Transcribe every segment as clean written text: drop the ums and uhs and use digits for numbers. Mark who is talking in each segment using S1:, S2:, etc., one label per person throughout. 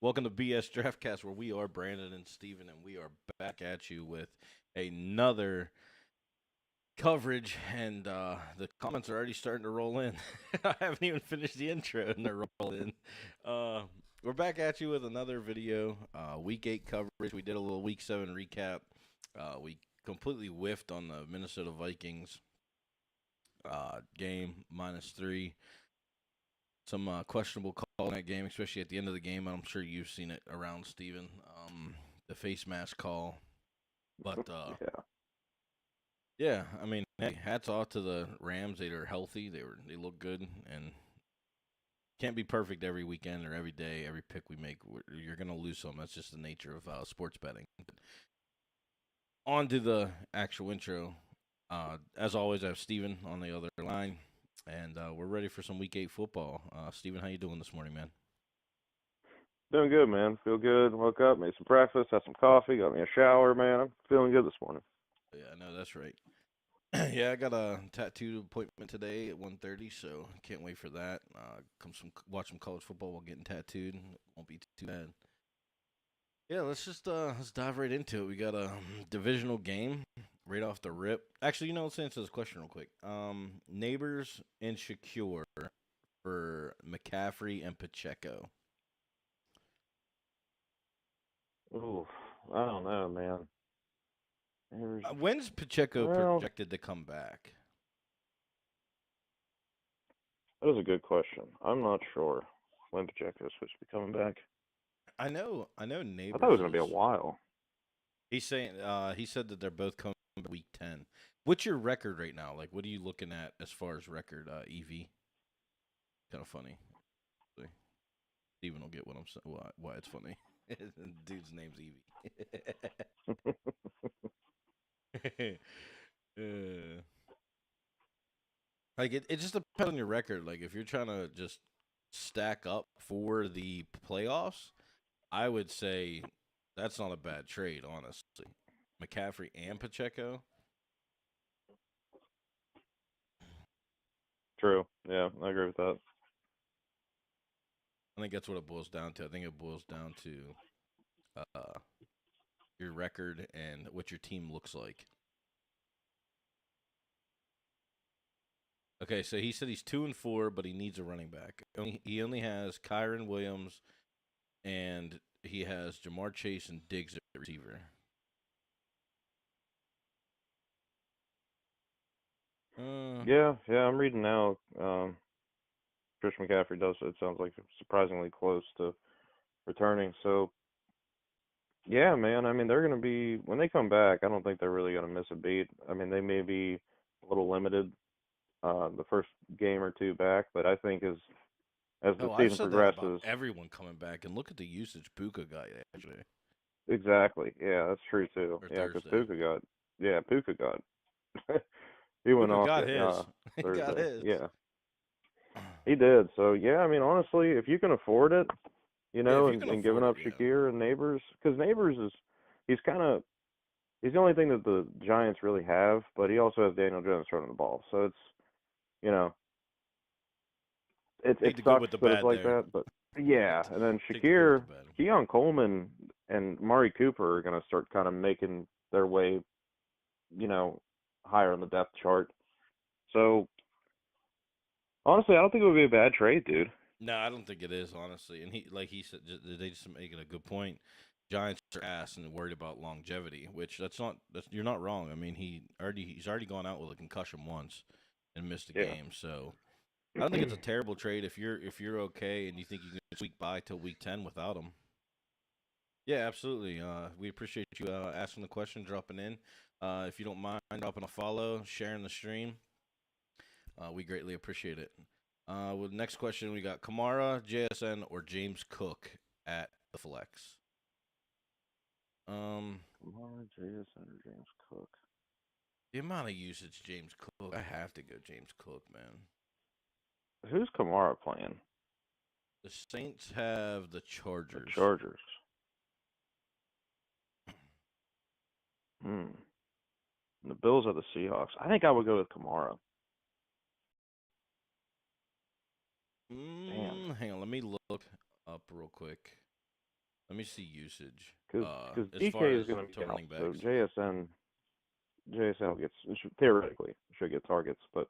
S1: Welcome to BS Draftcast, where we are Brandon and Steven, and we are back at you with another coverage. And the comments are already starting to roll in. I haven't even finished the intro, and they're rolling in. We're back at you with another video. Week 8 coverage. We did a little Week 7 recap. We completely whiffed on the Minnesota Vikings game, -3. Some questionable call in that game, especially at the end of the game. I'm sure you've seen it around, Steven. The face mask call. But
S2: Yeah.
S1: yeah, I mean, hey, hats off to the Rams. They are healthy. They look good, and can't be perfect every weekend or every day. Every pick we make, you're gonna lose some. That's just the nature of sports betting. On to the actual intro. As always, I have Steven on the other line, and we're ready for some Week 8 football. Steven, how you doing this morning, man?
S2: Doing good, man. Feel good. Woke up, made some breakfast, had some coffee, got me a shower, man. I'm feeling good this morning.
S1: Yeah, I know that's right. Yeah, I got a tattoo appointment today at 1:30, so can't wait for that. Watch some college football while getting tattooed. Won't be too bad. Yeah, let's dive right into it. We got a divisional game right off the rip. Actually, let's answer this question real quick. Neighbors and Shakure for McCaffrey and Pacheco.
S2: Ooh, I don't know, man. There's,
S1: When's Pacheco
S2: well,
S1: projected to come back?
S2: that is a good question. I'm not sure when Pacheco is supposed to be coming back.
S1: I know.
S2: I thought it was
S1: Neighbors
S2: going to be a
S1: is.
S2: while.
S1: He's saying he said that they're both coming back week 10. What's your record right now? Like, what are you looking at as far as record? EV, kind of funny. Steven will get what I'm saying. Why it's funny. Dude's name's Evie. uh, like it just depends on your record. Like if you're trying to just stack up for the playoffs, I would say that's not a bad trade, honestly. McCaffrey and Pacheco.
S2: True. Yeah, I agree with that.
S1: I think that's what it boils down to. I think it boils down to uh, your record and what your team looks like. Okay, so he said he's 2-4, but he needs a running back. He only has Kyron Williams, and he has Jamar Chase and Diggs at receiver. Uh,
S2: Yeah, I'm reading now. Christian McCaffrey does, it sounds like, surprisingly close to returning. So, yeah, man. I mean, they're going to be when they come back. I don't think they're really going to miss a beat. I mean, they may be a little limited the first game or two back, but I think as the
S1: oh, I've
S2: season
S1: said that about
S2: progresses,
S1: everyone coming back, and look at the usage Puka got yesterday
S2: exactly. Yeah, that's true too.
S1: or
S2: Yeah, because
S1: Thursday.
S2: Puka got he went
S1: Puka
S2: off
S1: got his. He got
S2: Thursday.
S1: his.
S2: Yeah, he did. So yeah, I mean, honestly, if you can afford it,
S1: Yeah, if you can
S2: and giving
S1: afford it,
S2: up
S1: yeah.
S2: Shakir and Neighbors, because Neighbors is he's kind of he's the only thing that the Giants really have, but he also has Daniel Jones throwing the ball. So it's you know it
S1: Take the good
S2: sucks
S1: with the
S2: that it's
S1: bad
S2: like
S1: there.
S2: that, but yeah. And then
S1: Take the good with the
S2: Shakir,
S1: bad.
S2: Keon Coleman, and Mari Cooper are gonna start kind of making their way, you know, higher on the depth chart. So honestly, I don't think it would be a bad trade, dude.
S1: No, I don't think it is honestly. And he said, they just making a good point. Giants are ass and worried about longevity, which you're not wrong. I mean, he's already gone out with a concussion once and missed a
S2: Yeah.
S1: game. So I don't think it's a terrible trade if you're okay and you think you can squeak by till week 10 without him. Yeah, absolutely. We appreciate you asking the question, dropping in. If you don't mind dropping a follow, sharing the stream, we greatly appreciate it. With the next question, we got Kamara, JSN, or James Cook at the flex.
S2: Lamar Jason or James Cook.
S1: The amount of usage James Cook, I have to go James Cook, man.
S2: Who's Kamara playing?
S1: The Saints have the
S2: The
S1: Chargers.
S2: Chargers. Hmm. And the Bills are the Seahawks. I think I would go with Kamara. Damn.
S1: Hang on, let me look up real quick. Let me see usage.
S2: Because
S1: As far
S2: DK is
S1: as
S2: going to
S1: to
S2: be out,
S1: running
S2: so
S1: backs.
S2: JSN theoretically should get targets, but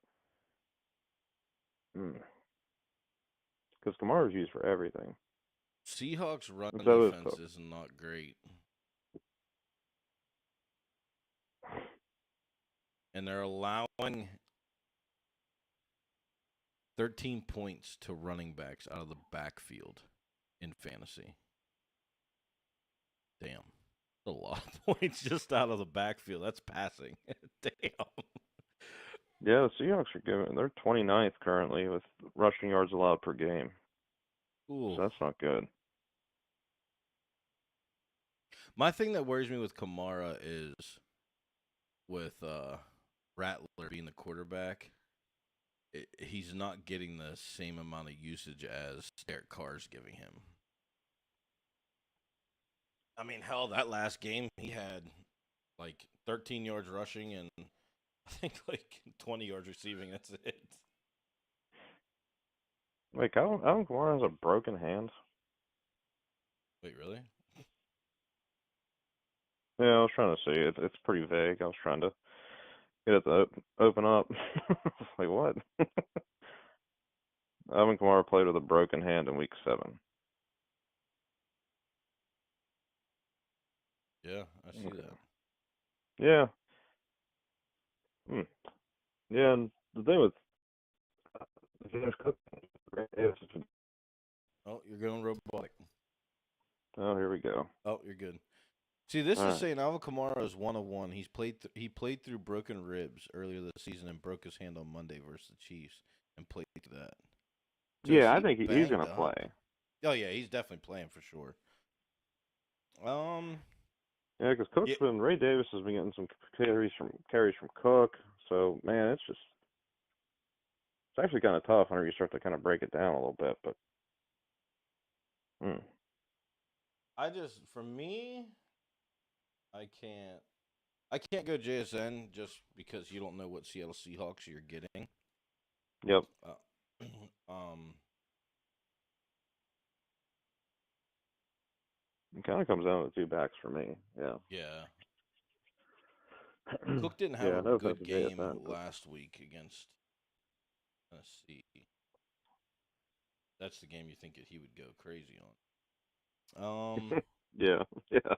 S2: because Kamara's used for everything,
S1: Seahawks run
S2: and so is
S1: defense
S2: Cook.
S1: is not great. And they're allowing 13 points to running backs out of the backfield in fantasy. Damn. That's a lot of points just out of the backfield. That's passing. Damn.
S2: Yeah, the Seahawks they're 29th currently with rushing yards allowed per game.
S1: Ooh.
S2: So that's not good.
S1: My thing that worries me with Kamara is with Rattler being the quarterback, he's not getting the same amount of usage as Derek Carr's giving him. I mean, hell, that last game he had like 13 yards rushing and I think like 20 yards receiving. That's it.
S2: Wait, Alvin Kamara has a broken hand?
S1: Wait, really?
S2: Yeah, I was trying to see. It's pretty vague. I was trying to get it to open up. Like, what? Alvin Kamara played with a broken hand in week 7.
S1: Yeah, I see
S2: Okay.
S1: that.
S2: Yeah. Yeah, and the thing with James Cook,
S1: Oh, you're going robotic.
S2: oh, here we go.
S1: Oh, you're good. See, this
S2: All
S1: is
S2: right.
S1: saying Alvin Kamara is 1-1. He played through broken ribs earlier this season and broke his hand on Monday versus the Chiefs and played through that. So is
S2: Yeah, I
S1: he
S2: think he's
S1: banged
S2: going to
S1: up?
S2: play.
S1: Oh yeah, he's definitely playing for sure.
S2: Yeah, because
S1: Yeah,
S2: Ray Davis has been getting some carries from Cook. So man, it's actually kind of tough whenever you start to kind of break it down a little bit. But
S1: for me, I can't go JSN just because you don't know what Seattle Seahawks you're getting.
S2: yep. It kind of comes down to 2 backs for me. Yeah.
S1: Yeah. Cook didn't have
S2: Yeah,
S1: a
S2: no offense
S1: good
S2: to
S1: game
S2: JSN, but
S1: last week against Tennessee. That's the game you think that he would go crazy on.
S2: yeah, yeah.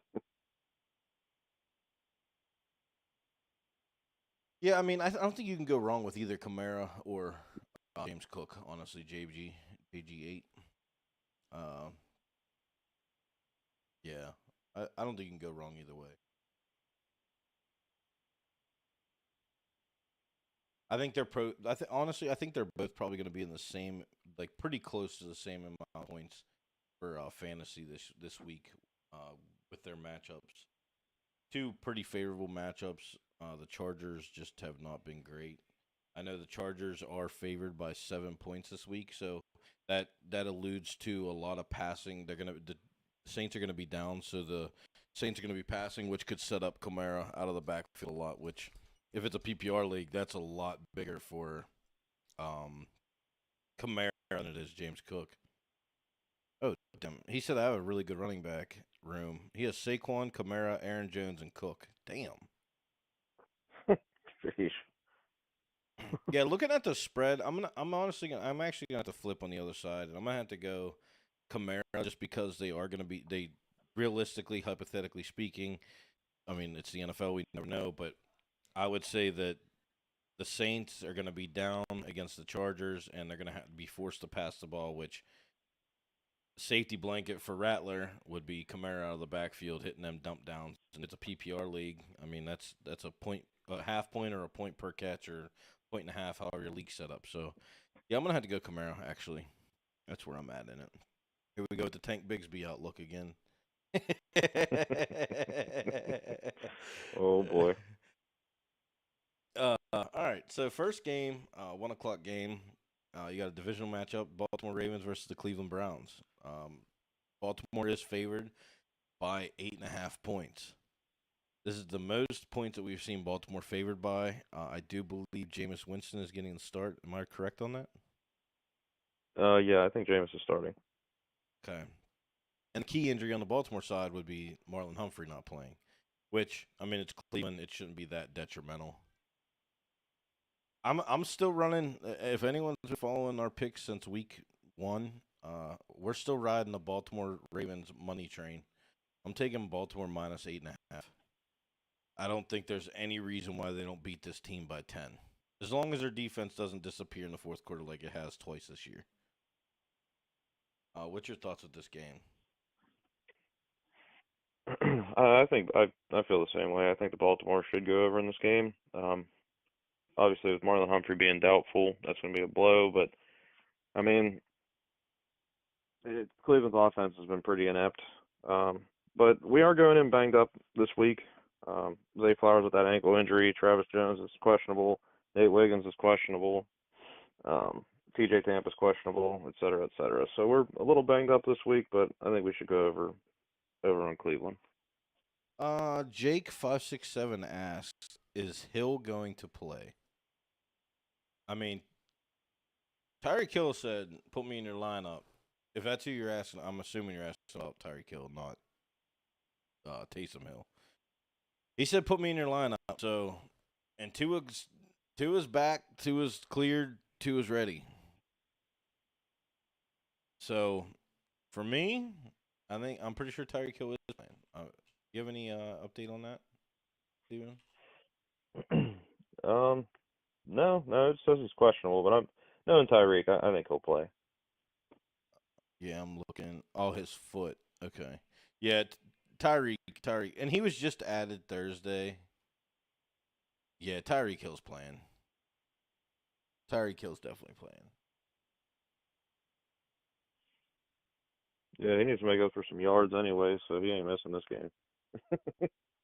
S1: Yeah, I mean, I don't think you can go wrong with either Kamara or James Cook. Honestly, JG8. Yeah, I don't think you can go wrong either way. I think they're honestly, I think they're both probably going to be in the same, like, pretty close to the same amount of points for fantasy this week with their matchups. 2 pretty favorable matchups. The Chargers just have not been great. I know the Chargers are favored by 7 points this week, so that alludes to a lot of passing. The Saints are gonna be down, so the Saints are gonna be passing, which could set up Kamara out of the backfield a lot. Which, if it's a PPR league, that's a lot bigger for Kamara than it is James Cook. Oh, damn! He said I have a really good running back room. He has Saquon, Kamara, Aaron Jones, and Cook. Damn.
S2: Sheesh.
S1: Yeah, looking at the spread, I'm actually gonna have to flip on the other side, and I'm gonna have to go Kamara just because they realistically, hypothetically speaking, I mean it's the NFL, we never know, but I would say that the Saints are gonna be down against the Chargers, and they're gonna be forced to pass the ball, which safety blanket for Rattler would be Kamara out of the backfield hitting them dump downs, and it's a PPR league. I mean that's a half point or a point per catch or point and a half, however your league set up. So yeah, I'm gonna have to go Camaro. Actually, that's where I'm at in it. Here we go with the Tank Bigsby outlook again.
S2: Oh boy.
S1: All right. So first game, 1 o'clock game. You got a divisional matchup: Baltimore Ravens versus the Cleveland Browns. Baltimore is favored by 8.5 points. This is the most points that we've seen Baltimore favored by. I do believe Jameis Winston is getting the start. Am I correct on that?
S2: Yeah, I think Jameis is starting.
S1: Okay. And the key injury on the Baltimore side would be Marlon Humphrey not playing, which, I mean, it's Cleveland. It shouldn't be that detrimental. I'm still running. If anyone's been following our picks since week 1, we're still riding the Baltimore Ravens money train. I'm taking Baltimore minus 8.5. I don't think there's any reason why they don't beat this team by 10. As long as their defense doesn't disappear in the fourth quarter like it has twice this year. What's your thoughts with this game?
S2: I think I feel the same way. I think the Baltimore should go over in this game. Obviously, with Marlon Humphrey being doubtful, that's going to be a blow. But I mean, Cleveland's offense has been pretty inept. But we are going in banged up this week. Zay Flowers with that ankle injury. Travis Jones is questionable. Nate Wiggins is questionable. TJ Tampa's questionable, et cetera, et cetera. So we're a little banged up this week, but I think we should go over on Cleveland.
S1: Jake567 asks, is Hill going to play? I mean, Tyreek Hill said, put me in your lineup. If that's who you're asking, I'm assuming you're asking about Tyreek Hill, not Taysom Hill. He said, put me in your lineup. So, and Tua's back, Tua's cleared, Tua's ready. So, for me, I'm pretty sure Tyreek Hill is playing. You have any update on that, Steven?
S2: No, it says he's questionable, but I'm knowing Tyreek, I think he'll play.
S1: Yeah, I'm looking. Oh, his foot. Okay. Yeah, Tyreek, and he was just added Thursday. Yeah, Tyreek Hill's playing. Tyreek Hill's definitely playing.
S2: Yeah, he needs to make up for some yards anyway, so he ain't missing this game.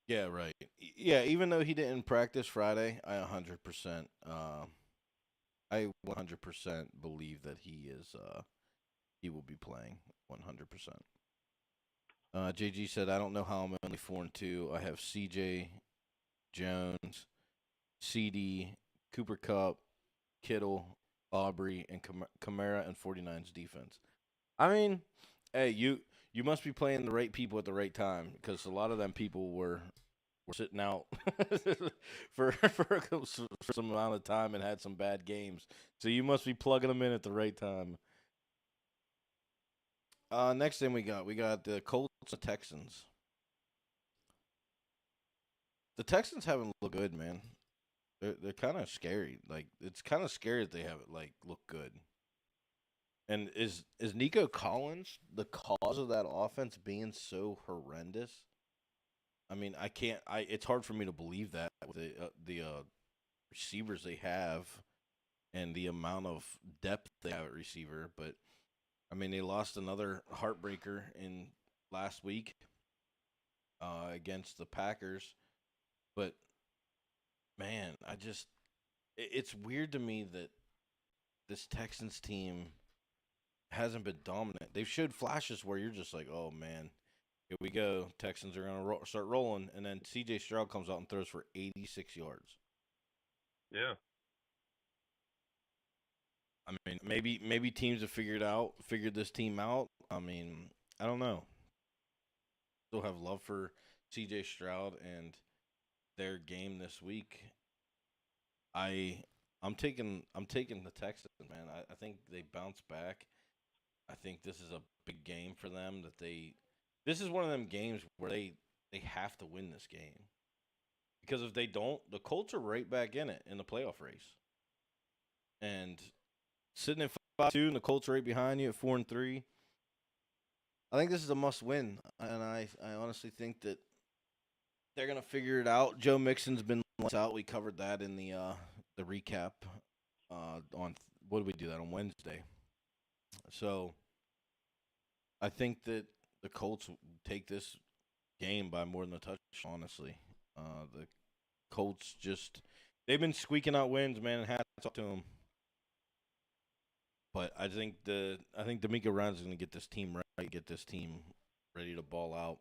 S1: Yeah, right. Yeah, even though he didn't practice Friday, I 100% believe that he will be playing 100%. JG said, I don't know how I'm only 4-2. I have CJ, Jones, CD, Cooper Kupp, Kittle, Aubrey, and Kamara and 49's defense. I mean, hey, you must be playing the right people at the right time because a lot of them people were sitting out for some amount of time and had some bad games. So you must be plugging them in at the right time. Next thing we got the Colts and Texans. The Texans haven't looked good, man. They're kind of scary. Like it's kind of scary that they haven't like looked good. And is Nico Collins the cause of that offense being so horrendous? I mean, I can't. It's hard for me to believe that with the receivers they have and the amount of depth they have at receiver. But I mean, they lost another heartbreaker in last week against the Packers. But man, it's weird to me that this Texans team hasn't been dominant. They've showed flashes where you're just like, oh man, here we go. Texans are gonna start rolling, and then C.J. Stroud comes out and throws for 86 yards.
S2: Yeah.
S1: I mean, maybe teams have figured this team out. I mean, I don't know. Still have love for C.J. Stroud and their game this week. I'm taking the Texans, man. I think they bounce back. I think this is a big game for them. This is one of them games where they have to win this game because if they don't, the Colts are right back in it in the playoff race. And sitting at 5-2, and the Colts are right behind you at 4-3. I think this is a must-win, and I honestly think that they're gonna figure it out. Joe Mixon's been lights out. We covered that in the recap on what did we do that on Wednesday. So I think that the Colts take this game by more than a touch. Honestly, the Colts they've been squeaking out wins, man. And hats off to them. But I think D'Amico Ryan's going to get this team right, get this team ready to ball out.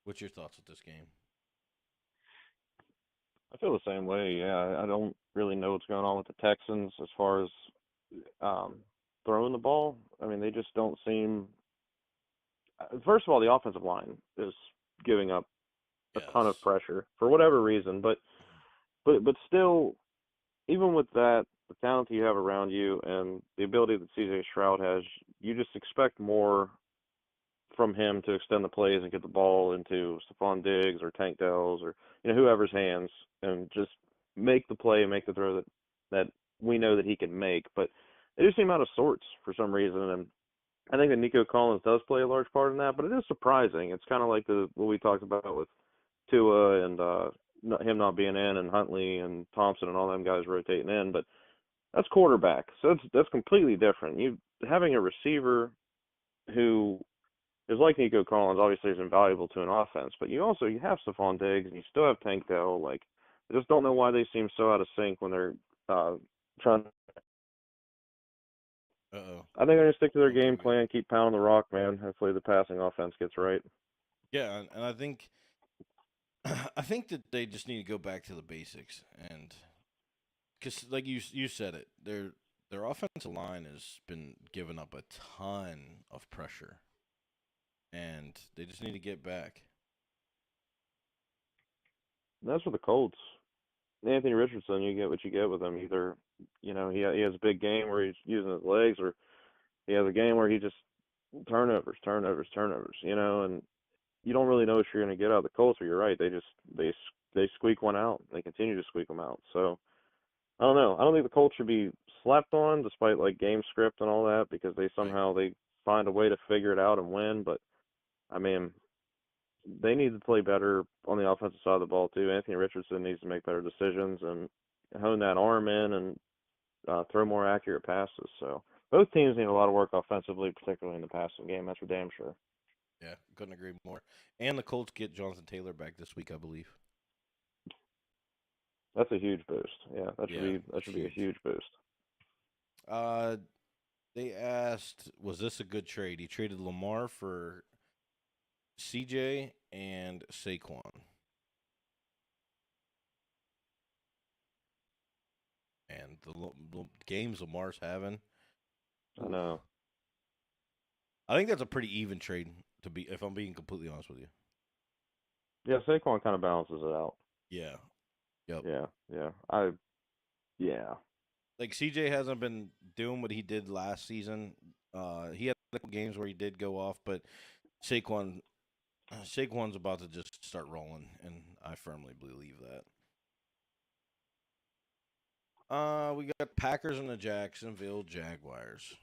S1: What's your thoughts with this game?
S2: I feel the same way. Yeah, I don't really know what's going on with the Texans as far as throwing the ball. I mean, they just don't seem. first of all, the offensive line is giving up a ton of
S1: Yes.
S2: pressure for whatever reason, but still, even with that, the talent you have around you and the ability that CJ Stroud has, you just expect more from him to extend the plays and get the ball into Stephon Diggs or Tank Dells or whoever's hands and just make the play and make the throw that we know that he can make. But they just seem out of sorts for some reason, and I think that Nico Collins does play a large part in that. But it is surprising. It's kind of like what we talked about with Tua and him not being in, and Huntley and Thompson and all them guys rotating in. But that's quarterback, so that's completely different. You having a receiver who is like Nico Collins obviously is invaluable to an offense, but you have Stephon Diggs and you still have Tank Dell. Like, I just don't know why they seem so out of sync when they're trying.
S1: Uh-oh.
S2: I think they're gonna stick to their
S1: Okay,
S2: game plan, keep pounding the rock, man. Hopefully the passing offense gets right.
S1: Yeah, and I think I think that they just need to go back to the basics, and because like you said it, their offensive line has been giving up a ton of pressure, and they just need to get back.
S2: And that's for the Colts. Anthony Richardson, you get what you get with him. Either he has a big game where he's using his legs, or he has a game where he just turnovers, turnovers, turnovers. And you don't really know what you're going to get out of the Colts. But you're right, they squeak one out. They continue to squeak them out. So I don't know. I don't think the Colts should be slept on, despite like game script and all that, because
S1: Right.
S2: they find a way to figure it out and win. But I mean, they need to play better on the offensive side of the ball too. Anthony Richardson needs to make better decisions and hone that arm in and throw more accurate passes. So both teams need a lot of work offensively, particularly in the passing game. That's for damn sure.
S1: Yeah, couldn't agree more. And the Colts get Jonathan Taylor back this week, I believe.
S2: That's a huge boost. Yeah,
S1: Yeah,
S2: that
S1: that's
S2: should be a
S1: huge.
S2: huge boost.
S1: Uh, they asked, was this a good trade? He traded Lamar for CJ and Saquon. And the games Lamar's having,
S2: I
S1: oof.
S2: know.
S1: I think that's a pretty even trade to be, if I'm being completely honest with you.
S2: Yeah, Saquon kind of balances it out.
S1: Yeah. Yep.
S2: Yeah, yeah. Yeah.
S1: Like CJ hasn't been doing what he did last season. He had a couple games where he did go off, but Saquon Saquon's about to just start rolling, and I firmly believe that. We got Packers and the Jacksonville Jaguars.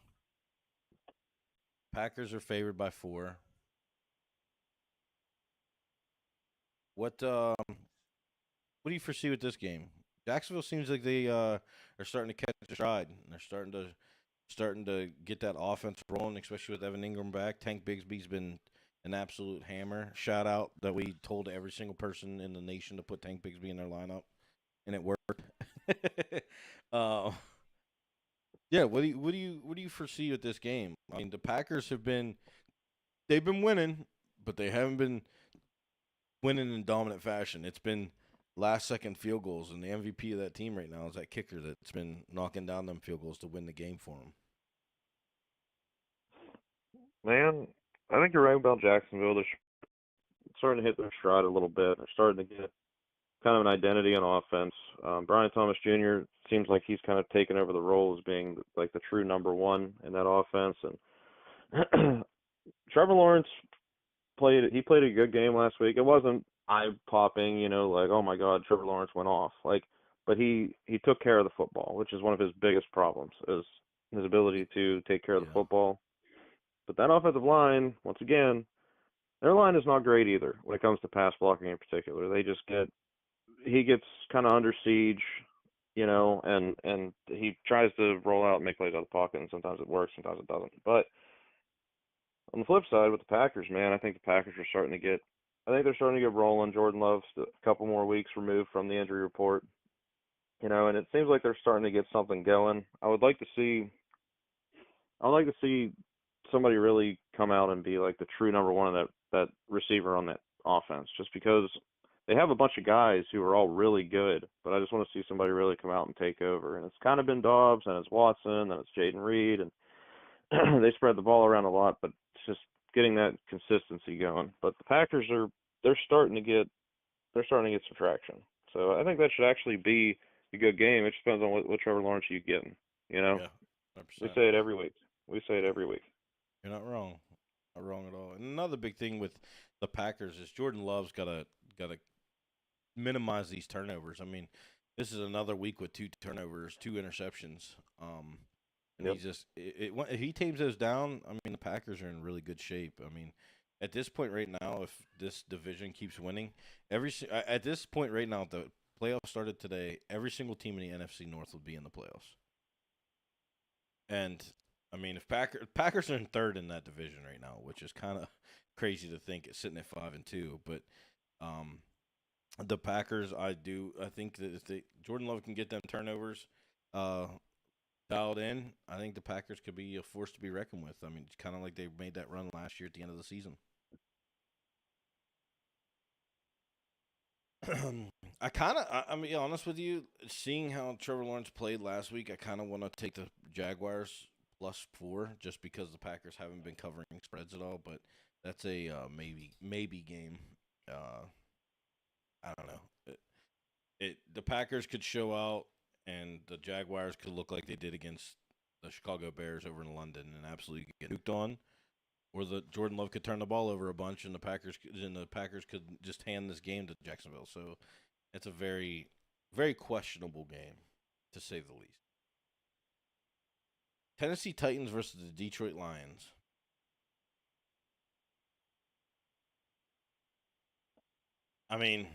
S1: Packers are favored by 4. What do you foresee with this game? Jacksonville seems like they are starting to catch a stride. And they're starting to get that offense rolling, especially with Evan Ingram back. Tank Bigsby's been an absolute hammer. Shout out that we told every single person in the nation to put Tank Bigsby in their lineup, and it worked. uh, yeah, what do you foresee with this game? I mean, the Packers they've been winning, but they haven't been winning in dominant fashion. It's been last second field goals, and the MVP of that team right now is that kicker that's been knocking down them field goals to win the game for them.
S2: Man, I think you're right about Jacksonville. They're starting to hit their stride a little bit. They're starting to get kind of an identity on offense. Brian Thomas Jr. seems like he's kind of taken over the role as being like the true number one in that offense. And Trevor Lawrence played a good game last week. It wasn't eye popping, like oh my God, Trevor Lawrence went off. But he took care of the football, which is one of his biggest problems, is his ability to take care of the
S1: Yeah.
S2: football. But that offensive line, once again, their line is not great either when it comes to pass blocking in particular. He gets kind of under siege, and he tries to roll out and make plays out of the pocket, and sometimes it works, sometimes it doesn't. But on the flip side, with the Packers, man, I think the Packers are starting to get. I think they're starting to get rolling. Jordan Love's a couple more weeks removed from the injury report, and it seems like they're starting to get something going. I would like to see somebody really come out and be like the true number one of that receiver on that offense, just because they have a bunch of guys who are all really good, but I just want to see somebody really come out and take over. And it's kind of been Dobbs, and it's Watson, and it's Jaden Reed, and they spread the ball around a lot, but it's just getting that consistency going. But the Packers they're starting to get some traction. So I think that should actually be a good game. It just depends on what Trevor Lawrence you getting. You know,
S1: Yeah,
S2: we
S1: 100%.
S2: say it every week. We say it every week.
S1: You're not wrong. Not wrong at all. And another big thing with the Packers is Jordan Love's gotta minimize these turnovers. I mean, this is another week with 2 turnovers, 2 interceptions. And
S2: Yep.
S1: he's just if he tames those down, I mean, the Packers are in really good shape. I mean, at this point right now, if this division keeps winning, at this point right now, if the playoffs started today, every single team in the NFC North would be in the playoffs. And I mean, if Packers are in third in that division right now, which is kind of crazy to think, it's sitting at 5-2. But um, the Packers, I think that if Jordan Love can get them turnovers uh, dialed in, I think the Packers could be a force to be reckoned with. I mean, it's kind of like they made that run last year at the end of the season. I'm be honest with you, seeing how Trevor Lawrence played last week, I kind of want to take the Jaguars +4 just because the Packers haven't been covering spreads at all. But that's a maybe game. Uh, I don't know. The Packers could show out, and the Jaguars could look like they did against the Chicago Bears over in London and absolutely get nuked on. Or the Jordan Love could turn the ball over a bunch, and the Packers could just hand this game to Jacksonville. So it's a very, very questionable game, to say the least. Tennessee Titans versus the Detroit Lions. I mean,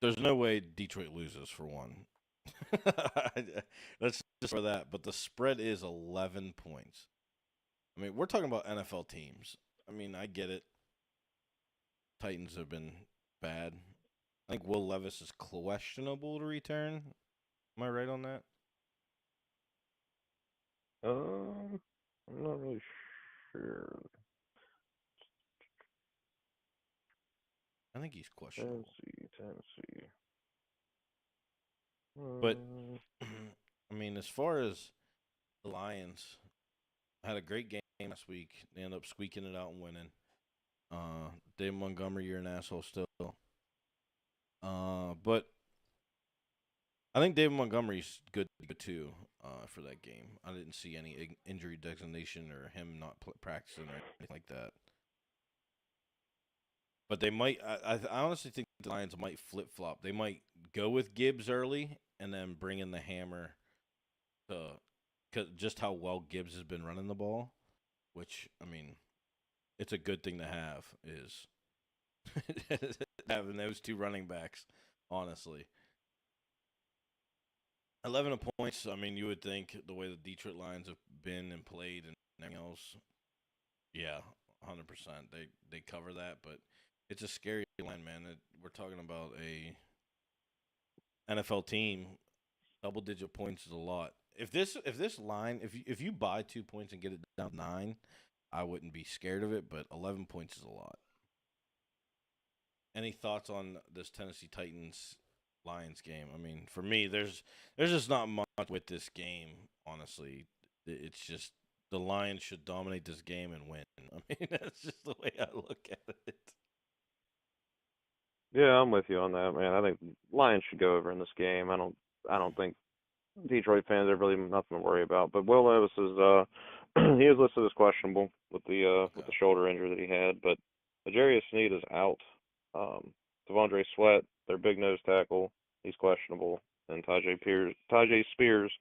S1: there's no way Detroit loses for one. Let's just for that. But the spread is 11 points. I mean, we're talking about NFL teams. I mean, I get it. Titans have been bad. I think Will Levis is questionable to return. Am I right on that?
S2: I'm not really sure.
S1: I think he's questionable.
S2: Tennessee.
S1: But I mean, as far as the Lions, had a great game last week. They ended up squeaking it out and winning. Dave Montgomery, you're an asshole still. But I think David Montgomery's good too for that game. I didn't see any injury designation or him not practicing or anything like that. But they might. I honestly think the Lions might flip flop. They might go with Gibbs early and then bring in the hammer to cause just how well Gibbs has been running the ball. Which I mean, it's a good thing to have is having those 2 running backs. Honestly, 11 points. I mean, you would think the way the Detroit Lions have been and played and everything else, yeah, 100%. They cover that, but it's a scary line, man. We're talking about a NFL team. Double-digit points is a lot. If this line if you buy 2 points and get it down 9, I wouldn't be scared of it. But 11 points is a lot. Any thoughts on this Tennessee Titans Lions game? I mean, for me, there's just not much with this game. Honestly, it's just the Lions should dominate this game and win. I mean, that's just the way I look at it.
S2: Yeah, I'm with you on that, man. I think Lions should go over in this game. I don't think Detroit fans have really nothing to worry about. But Will Levis is he is listed as questionable with
S1: Okay,
S2: the shoulder injury that he had. But L'Jarius Sneed is out. Devondre Sweat, their big nose tackle, he's questionable, and Tajay Spears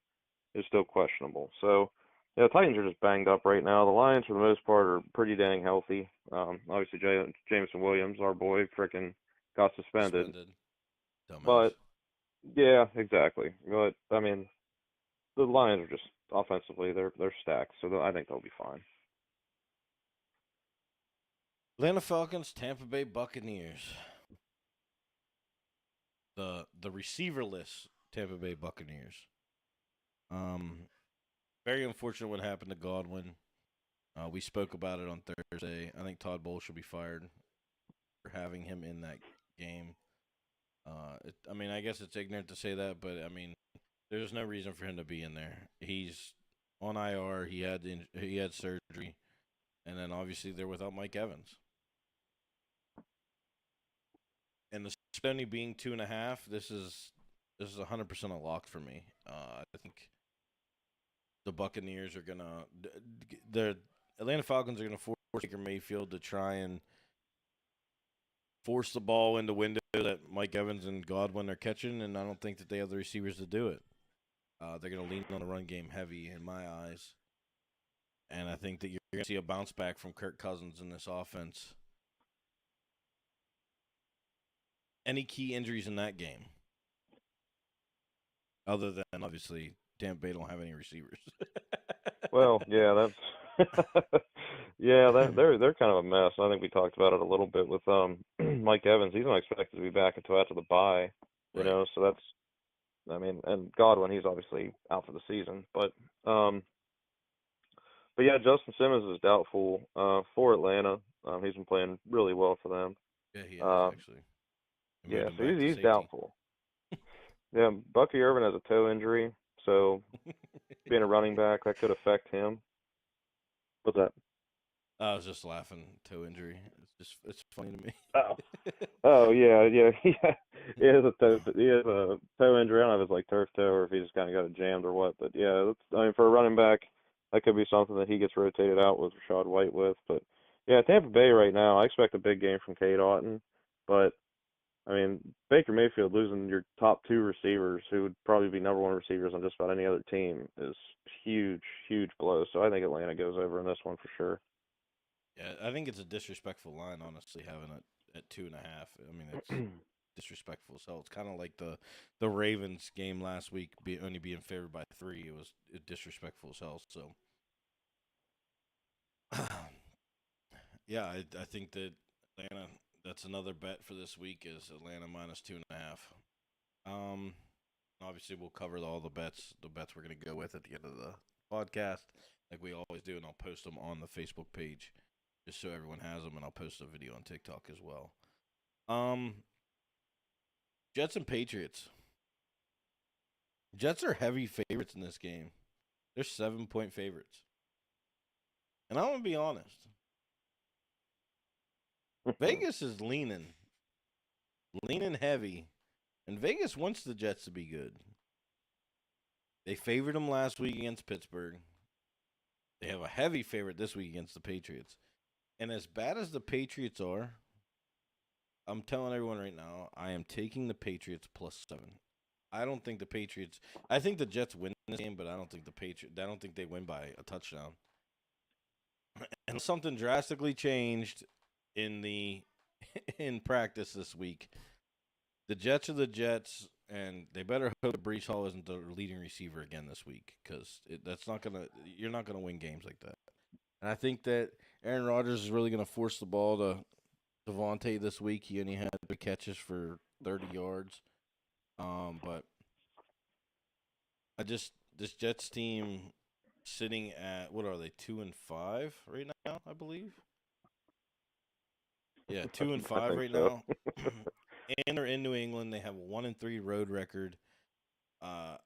S2: is still questionable. So yeah, the Titans are just banged up right now. The Lions, for the most part, are pretty dang healthy. Obviously, Jameson Williams, our boy, frickin' got suspended.
S1: suspended, dumbass.
S2: But yeah, exactly. But I mean, the Lions are just offensively they're stacked, so I think they'll be fine.
S1: Atlanta Falcons, Tampa Bay Buccaneers. The receiverless Tampa Bay Buccaneers. Um, Very unfortunate what happened to Godwin. We spoke about it on Thursday. I think Todd Bowles should be fired for having him in that game. I mean, I guess it's ignorant to say that, but I mean, there's no reason for him to be in there. He's on IR. He had surgery, and then obviously they're without Mike Evans. And the spread only being 2.5, this is 100% a lock for me. I think the Buccaneers are gonna the Atlanta Falcons are gonna force Baker Mayfield to try and force the ball into window that Mike Evans and Godwin are catching, and I don't think that they have the receivers to do it. They're gonna lean on the run game heavy in my eyes, and I think that you're gonna see a bounce back from Kirk Cousins in this offense. Any key injuries in that game, other than obviously Tampa Bay don't have any receivers.
S2: Well, yeah, that's yeah, they're kind of a mess. I think we talked about it a little bit with Mike Evans. He's not expected to be back until after the bye,
S1: Right.
S2: so that's I mean, and Godwin, he's obviously out for the season, but yeah, Justin Simmons is doubtful for Atlanta. He's been playing really well for them.
S1: Yeah, he has
S2: Uh,
S1: actually. They moved
S2: yeah,
S1: him
S2: so
S1: back to
S2: he's
S1: safety.
S2: doubtful. Yeah, Bucky Irvin has a toe injury, so being a running back, that could affect him. What's that?
S1: I was just laughing. Toe injury. It's funny to me.
S2: Oh. Oh yeah. He has a toe injury. I don't know if it's like turf toe or if he just kind of got it jammed or what. But yeah, I mean, for a running back, that could be something that he gets rotated out with Rashad White with. But yeah, Tampa Bay right now, I expect a big game from Cade Otton. But I mean, Baker Mayfield losing your top two receivers, who would probably be number one receivers on just about any other team, is huge, huge blow. So I think Atlanta goes over in this one for sure.
S1: Yeah, I think it's a disrespectful line, honestly, having it at 2.5. I mean, it's disrespectful. So it's kind of like the Ravens game last week, only being favored by 3. It was disrespectful as hell. So, yeah, I think that Atlanta. That's another bet for this week is Atlanta minus 2.5. Um, Obviously we'll cover all the bets we're gonna go with at the end of the podcast, like we always do, and I'll post them on the Facebook page just so everyone has them, and I'll post a video on TikTok as well. Um, Jets and Patriots. Jets are heavy favorites in this game. They're 7-point favorites, and I'm gonna be honest. Vegas is leaning heavy, and Vegas wants the Jets to be good. They favored them last week against Pittsburgh. They have a heavy favorite this week against the Patriots. And as bad as the Patriots are, I'm telling everyone right now, I am taking the Patriots +7. I don't think the Patriots. I think the Jets win this game, but I don't think the Patriots. I don't think they win by a touchdown. And something drastically changed in the in practice this week. The Jets are the Jets, and they better hope that Brees Hall isn't the leading receiver again this week, because that's not gonna. You're not gonna win games like that. And I think that Aaron Rodgers is really gonna force the ball to Devontae this week. He only had 3 catches for 30 yards. But I just this Jets team sitting at, what are they, 2-5 right now? I believe. Yeah, two and
S2: I
S1: five
S2: think
S1: right
S2: so.
S1: now, and they're in New England. They have a 1-3 road record. Uh,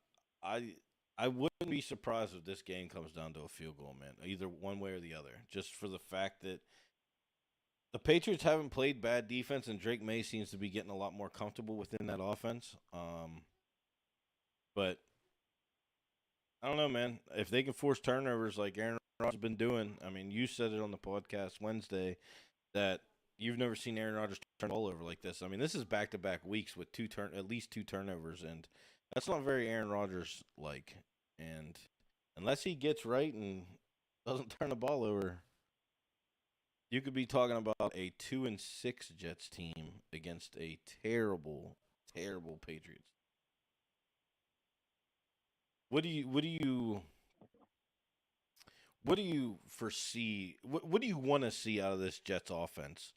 S1: I I wouldn't be surprised if this game comes down to a field goal, man. Either one way or the other. Just for the fact that the Patriots haven't played bad defense, and Drake May seems to be getting a lot more comfortable within that offense. But I don't know, man. If they can force turnovers like Aaron Rodgers has been doing, I mean, you said it on the podcast Wednesday that you've never seen Aaron Rodgers turn the ball over like this. I mean, this is back-to-back weeks with at least 2 turnovers, and that's not very Aaron Rodgers like. And unless he gets right and doesn't turn the ball over, you could be talking about a 2-6 Jets team against a terrible, terrible Patriots. What do you foresee? What do you want to see out of this Jets offense?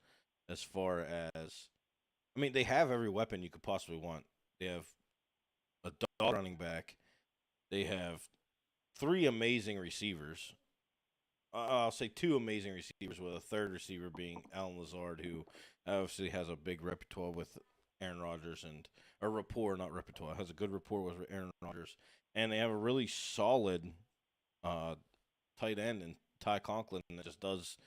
S1: As far as, I mean, they have every weapon you could possibly want. They have a dog running back. They have 3 amazing receivers. I'll say 2 amazing receivers, with a third receiver being Alan Lazard, who obviously has a big repertoire with Aaron Rodgers, and a rapport, not repertoire, has a good rapport with Aaron Rodgers, and they have a really solid uh, tight end and Ty Conklin that just does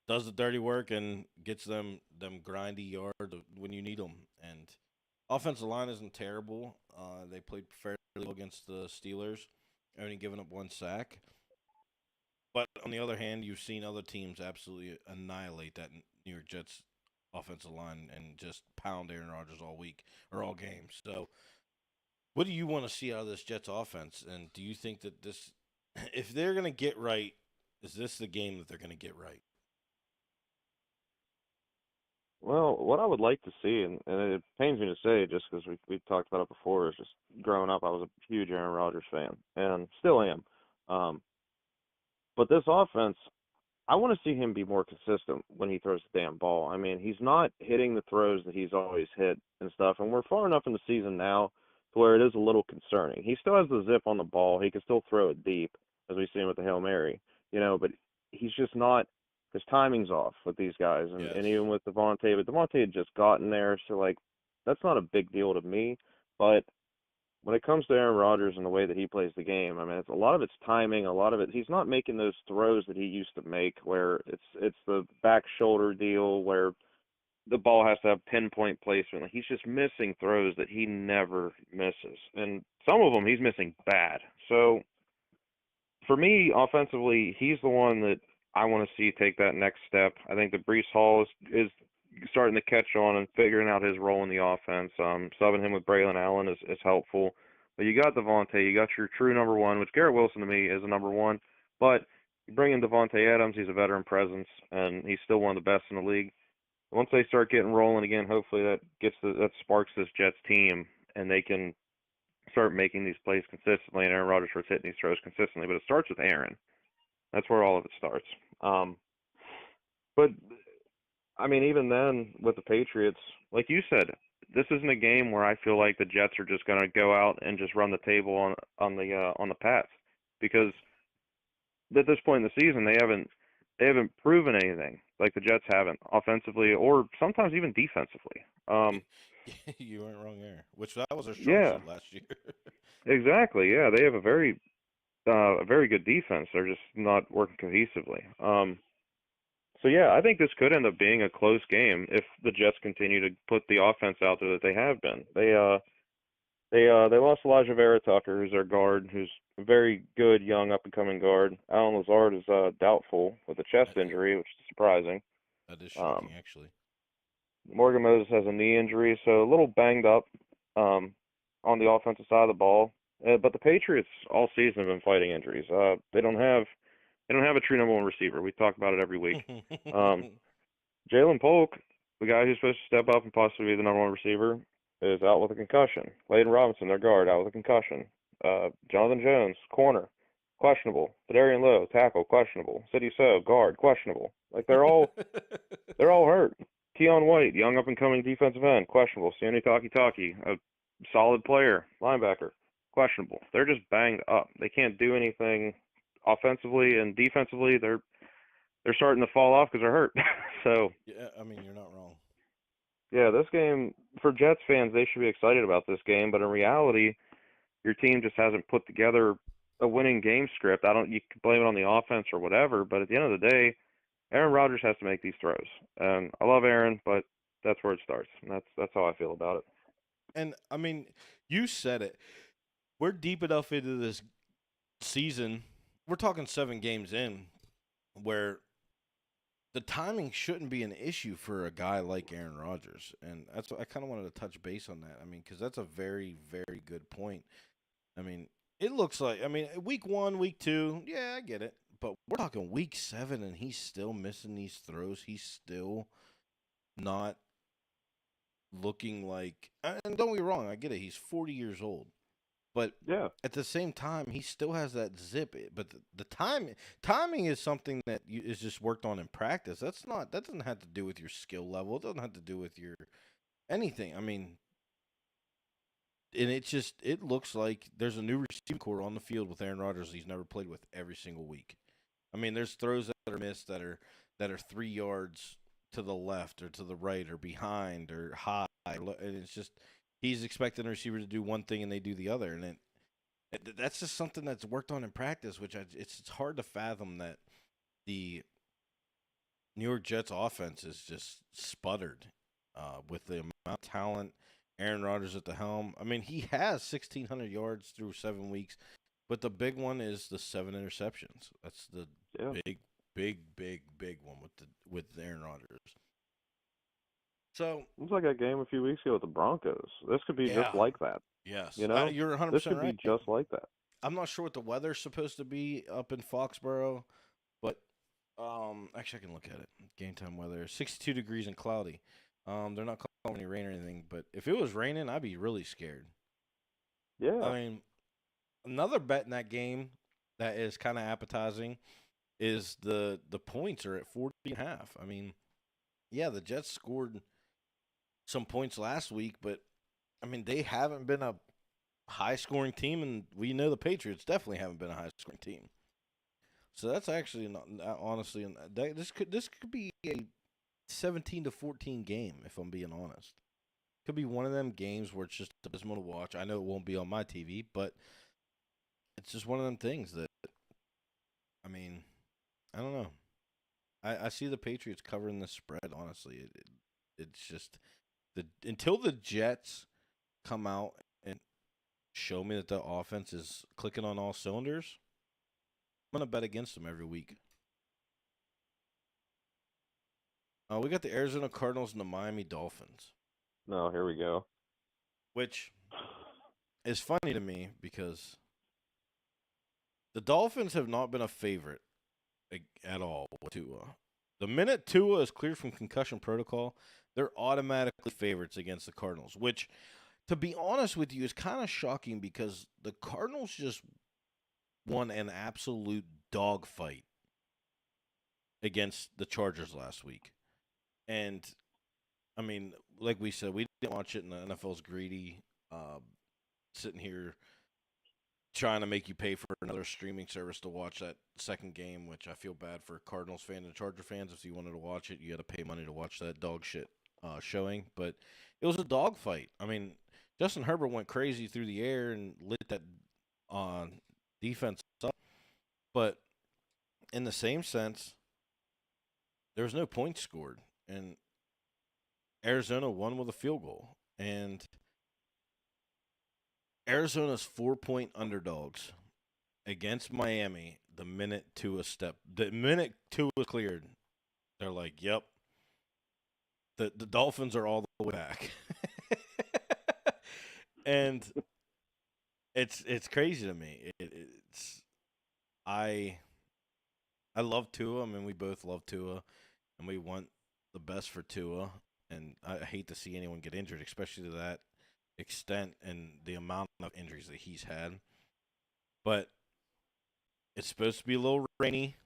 S1: the dirty work and gets them grindy yards when you need them. And offensive line isn't terrible. They played fairly well against the Steelers, only giving up 1 sack. But on the other hand, you've seen other teams absolutely annihilate that New York Jets offensive line and just pound Aaron Rodgers all week or all game. So, what do you want to see out of this Jets offense? And do you think that this, if they're going to get right, is this the game that they're going to get right?
S2: Well, what I would like to see, and it pains me to say just because we've talked about it before, is just growing up, I was a huge Aaron Rodgers fan and still am. Um, but this offense, I want to see him be more consistent when he throws the damn ball. I mean, he's not hitting the throws that he's always hit and stuff, and we're far enough in the season now to where it is a little concerning. He still has the zip on the ball. He can still throw it deep, as we've seen with the Hail Mary, but he's just not. His timing's off with these guys, and,
S1: Yes.
S2: and even with Devontae, but Devontae had just gotten there, so like that's not a big deal to me. But when it comes to Aaron Rodgers and the way that he plays the game, I mean, a lot of it's timing. A lot of it, he's not making those throws that he used to make, where it's the back shoulder deal, where the ball has to have pinpoint placement. Like, he's just missing throws that he never misses, and some of them he's missing bad. So for me, offensively, he's the one that I want to see take that next step. I think that Breece Hall is starting to catch on and figuring out his role in the offense. Subbing him with Braylon Allen is helpful. But you got Devontae, you got your true number one, which Garrett Wilson to me is a number one. But you bring in Devontae Adams, he's a veteran presence, and he's still one of the best in the league. Once they start getting rolling again, hopefully that sparks this Jets team, and they can start making these plays consistently, and Aaron Rodgers starts hitting these throws consistently. But it starts with Aaron. That's where all of it starts. But I mean, even then with the Patriots, like you said, this isn't a game where I feel like the Jets are just going to go out and just run the table on the Pats, because at this point in the season they haven't proven anything like the Jets haven't offensively or sometimes even defensively.
S1: You weren't wrong there. Which that was their strong
S2: Yeah,
S1: suit last year.
S2: exactly. Yeah, they have a very good defense. They're just not working cohesively. So yeah, I think this could end up being a close game if the Jets continue to put the offense out there that they have been. They lost Elijah Vera Tucker, who's their guard, who's a very good young up and coming guard. Alan Lazard is doubtful with a chest injury, which is surprising.
S1: That is shocking,
S2: Um,
S1: actually.
S2: Morgan Moses has a knee injury, so a little banged up on the offensive side of the ball. But the Patriots all season have been fighting injuries. They don't have a true number one receiver. We talk about it every week. Jalen Polk, the guy who's supposed to step up and possibly be the number one receiver, is out with a concussion. Layden Robinson, their guard, out with a concussion. Jonathan Jones, corner, questionable. Badarian Lowe, tackle, questionable. Sidney So, guard, questionable. Like they're all hurt. Keon White, young up and coming defensive end, questionable. Sione Takitaki, a solid player, linebacker, questionable. They're just banged up. They can't do anything offensively, and defensively they're starting to fall off because they're hurt. So
S1: Yeah, I mean, you're not wrong.
S2: yeah, this game for Jets fans, they should be excited about this game, but in reality, your team just hasn't put together a winning game script. You can blame it on the offense or whatever, but at the end of the day, Aaron Rodgers has to make these throws. And I love Aaron, but that's where it starts. And that's how I feel about it.
S1: And I mean, you said it. We're deep enough into this season. We're talking 7 games in, where the timing shouldn't be an issue for a guy like Aaron Rodgers. And that's what I kind of wanted to touch base on that. I mean, because that's a very, very good point. I mean, it looks like, I mean, week 1, week 2, yeah, I get it. But we're talking week 7, and he's still missing these throws. He's still not looking like, and don't get me wrong, I get it. He's 40 years old. But
S2: Yeah.
S1: at the same time, he still has that zip. But the timing is something that is just worked on in practice. That doesn't have to do with your skill level. It doesn't have to do with your anything. I mean, and it looks like there's a new receiving core on the field with Aaron Rodgers he's never played with every single week. I mean, there's throws that are missed that are 3 yards to the left or to the right or behind or high, and it's just he's expecting a receiver to do one thing and they do the other, and that's just something that's worked on in practice, which it's hard to fathom that the New York Jets offense is just sputtered with the amount of talent. Aaron Rodgers at the helm. I mean, he has 1,600 yards through 7 weeks, but the big one is the 7 interceptions. That's the
S2: Yeah.
S1: big one with Aaron Rodgers. So
S2: It was like that game a few weeks ago with the Broncos. This could be just
S1: yeah,
S2: like that.
S1: yes,
S2: You know,
S1: you're 100
S2: this
S1: percent
S2: could
S1: right.
S2: be just like that.
S1: I'm not sure what the weather's supposed to be up in Foxborough, but actually I can look at it. Game time weather: 62 degrees and cloudy. They're not calling any rain or anything, but if it was raining, I'd be really scared.
S2: Yeah.
S1: I mean, another bet in that game that is kind of appetizing is the points are at 40.5. I mean, yeah, the Jets scored some points last week, but I mean they haven't been a high scoring team, and we know the Patriots definitely haven't been a high scoring team. So that's actually not honestly, this could be a 17-14 game if I'm being honest. Could be one of them games where it's just abysmal to watch. I know it won't be on my TV, but it's just one of them things that, I mean, I don't know. I see the Patriots covering the spread. Honestly, it's just until the Jets come out and show me that the offense is clicking on all cylinders, I'm gonna bet against them every week. We got the Arizona Cardinals and the Miami Dolphins,
S2: No, here we go.
S1: which is funny to me because the Dolphins have not been a favorite at all with Tua. The minute Tua is cleared from concussion protocol, they're automatically favorites against the Cardinals, which, to be honest with you, is kind of shocking because the Cardinals just won an absolute dogfight against the Chargers last week. And, I mean, like we said, we didn't watch it, and the NFL's greedy, sitting here trying to make you pay for another streaming service to watch that second game, which I feel bad for Cardinals fans and Charger fans. If you wanted to watch it, you had to pay money to watch that dog shit showing. But it was a dogfight. I mean, Justin Herbert went crazy through the air and lit that defense up. But in the same sense, there was no points scored, and Arizona won with a field goal. And Arizona's 4-point underdogs against Miami the minute Tua was cleared. They're like, yep. The Dolphins are all the way back. And it's crazy to me. I love Tua. I mean, we both love Tua, and we want the best for Tua. And I hate to see anyone get injured, especially to that extent and the amount of injuries that he's had. But it's supposed to be a little rainy.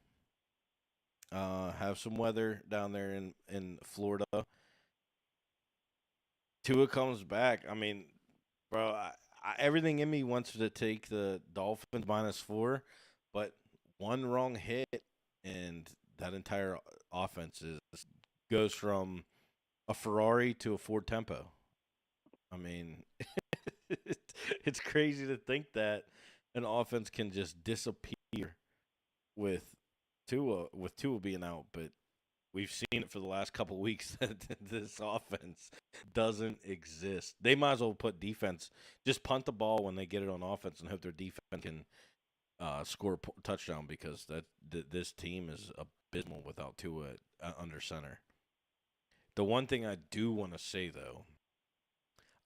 S1: Have some weather down there in Florida. Tua comes back. I mean, bro, everything in me wants to take the Dolphins -4, but one wrong hit and that entire offense goes from a Ferrari to a Ford Tempo. I mean, it's crazy to think that an offense can just disappear with Tua being out, but we've seen it for the last couple of weeks that this offense doesn't exist. They might as well put defense, just punt the ball when they get it on offense and hope their defense can score a touchdown because this team is abysmal without Tua under center. The one thing I do want to say, though,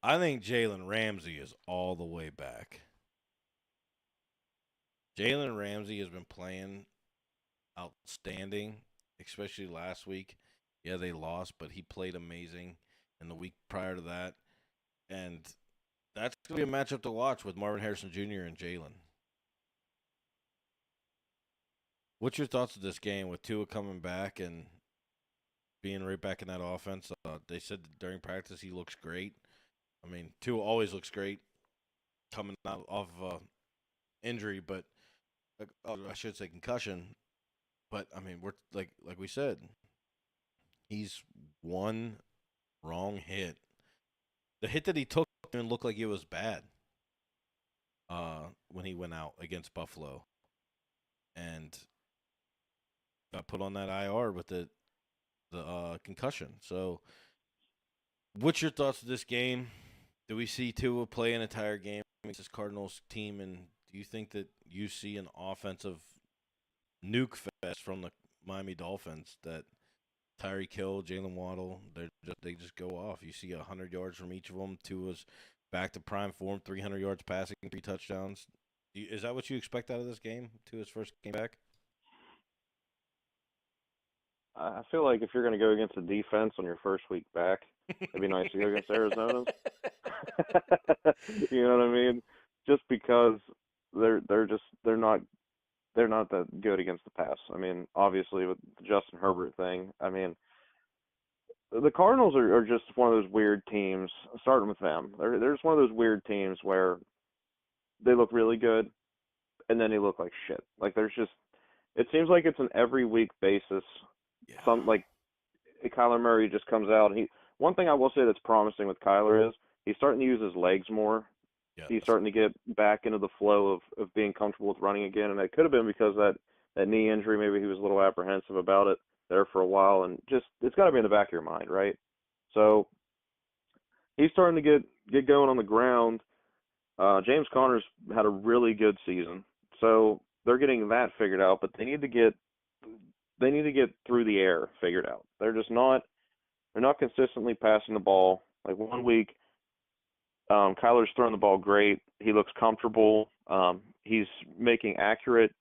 S1: I think Jalen Ramsey is all the way back. Jalen Ramsey has been playing outstanding, especially last week. Yeah, they lost, but he played amazing in the week prior to that. And that's going to be a matchup to watch with Marvin Harrison Jr. and Jalen. What's your thoughts of this game with Tua coming back and being right back in that offense? They said during practice he looks great. I mean, Tua always looks great coming out of injury, but I should say concussion. But I mean, we're like we said, he's one wrong hit. The hit that he took didn't look like it was bad when he went out against Buffalo. And got put on that IR with the concussion. So, what's your thoughts of this game? Do we see Tua play an entire game against this Cardinals team, and do you think that you see an offensive nuke fest from the Miami Dolphins that Tyreek Hill, Jalen Waddle, they just go off. You see 100 yards from each of them. Tua's back to prime form, 300 yards passing, 3 touchdowns. Is that what you expect out of this game? Tua's first game back.
S2: I feel like if you're going to go against the defense on your first week back, it'd be nice to go against Arizona. You know what I mean? Just because they're not that good against the pass. I mean, obviously with the Justin Herbert thing, I mean, the Cardinals are just one of those weird teams. Starting with them, they're just one of those weird teams where they look really good and then they look like shit. Like there's just, it seems like it's an every week basis.
S1: Yeah.
S2: Some like Kyler Murray just comes out. And one thing I will say that's promising with Kyler is he's starting to use his legs more.
S1: Yeah,
S2: He's starting to get back into the flow of being comfortable with running again, and it could have been because that knee injury. Maybe he was a little apprehensive about it there for a while, and just it's got to be in the back of your mind, right? So he's starting to get going on the ground. James Conner's had a really good season, so they're getting that figured out, but they need to get through the air figured out. They're not consistently passing the ball. Like one week, Kyler's throwing the ball great. He looks comfortable. He's making accurate,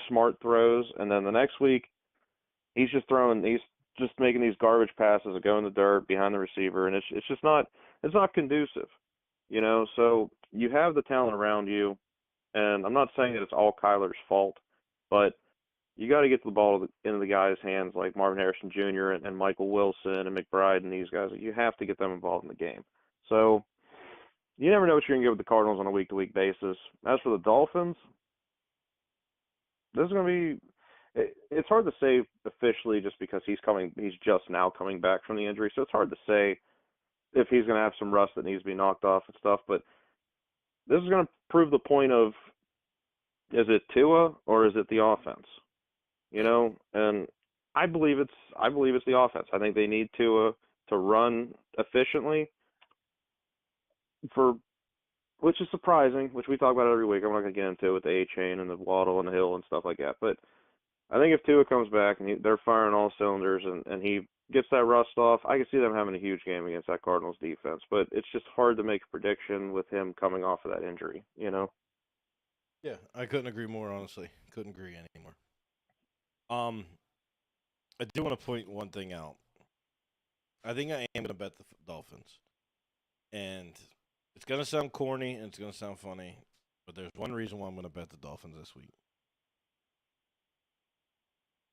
S2: smart throws, and then the next week, he's just making these garbage passes that go in the dirt behind the receiver, and it's not conducive, you know. So you have the talent around you, and I'm not saying that it's all Kyler's fault, but you got to get the ball into the guys' hands like Marvin Harrison Jr. and Michael Wilson and McBride and these guys. You have to get them involved in the game. So you never know what you're going to get with the Cardinals on a week-to-week basis. As for the Dolphins, this is going to be – it's hard to say officially just because he's just now coming back from the injury, so it's hard to say if he's going to have some rust that needs to be knocked off and stuff. But this is going to prove the point of, is it Tua or is it the offense? You know, and I believe it's the offense. I think they need Tua to run efficiently, which is surprising, which we talk about every week. I'm not going to get into it with the A-Chain and the Waddle and the Hill and stuff like that. But I think if Tua comes back and they're firing all cylinders and he gets that rust off, I can see them having a huge game against that Cardinals defense. But it's just hard to make a prediction with him coming off of that injury, you know?
S1: Yeah, I couldn't agree more, honestly. Couldn't agree anymore. I do want to point one thing out. I think I am going to bet the Dolphins. And it's going to sound corny and it's going to sound funny, but there's one reason why I'm going to bet the Dolphins this week.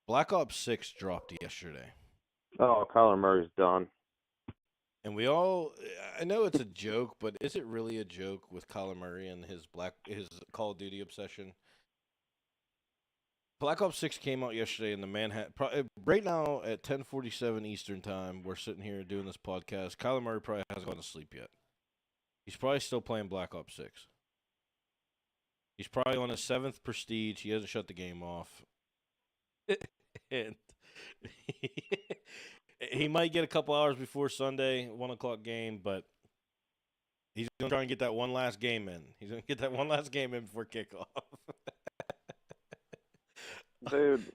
S1: Black Ops 6 dropped yesterday.
S2: Oh, Kyler Murray's done.
S1: And I know it's a joke, but is it really a joke with Kyler Murray and his Call of Duty obsession? Black Ops 6 came out yesterday in the Manhattan. Right now at 10:47 Eastern time, we're sitting here doing this podcast. Kyler Murray probably hasn't gone to sleep yet. He's probably still playing Black Ops 6. He's probably on his 7th Prestige. He hasn't shut the game off. And he might get a couple hours before Sunday, 1 o'clock game, but he's going to try and get that one last game in. He's going to get that one last game in before kickoff.
S2: Dude,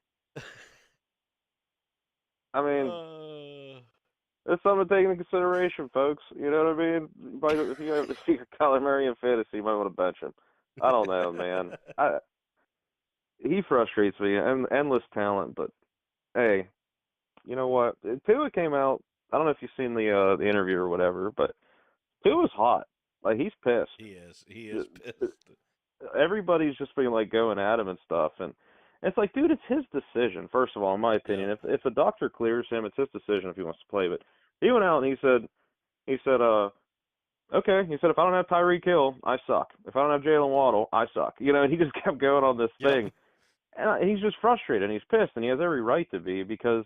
S2: I mean, it's something to take into consideration, folks. You know what I mean? If you got Kyler Murray in fantasy, you might want to bench him. I don't know, man. He frustrates me. Endless talent, but hey, you know what? Tua came out. I don't know if you've seen the interview or whatever, but Tua's hot. Like he's pissed.
S1: He is pissed.
S2: Everybody's just been like going at him and stuff, and it's like, dude, it's his decision. First of all, in my opinion, if the doctor clears him, it's his decision if he wants to play. But he went out and he said, okay. He said, if I don't have Tyreek Hill, I suck. If I don't have Jalen Waddle, I suck. You know, and he just kept going on this thing. And he's just frustrated and he's pissed, and he has every right to be, because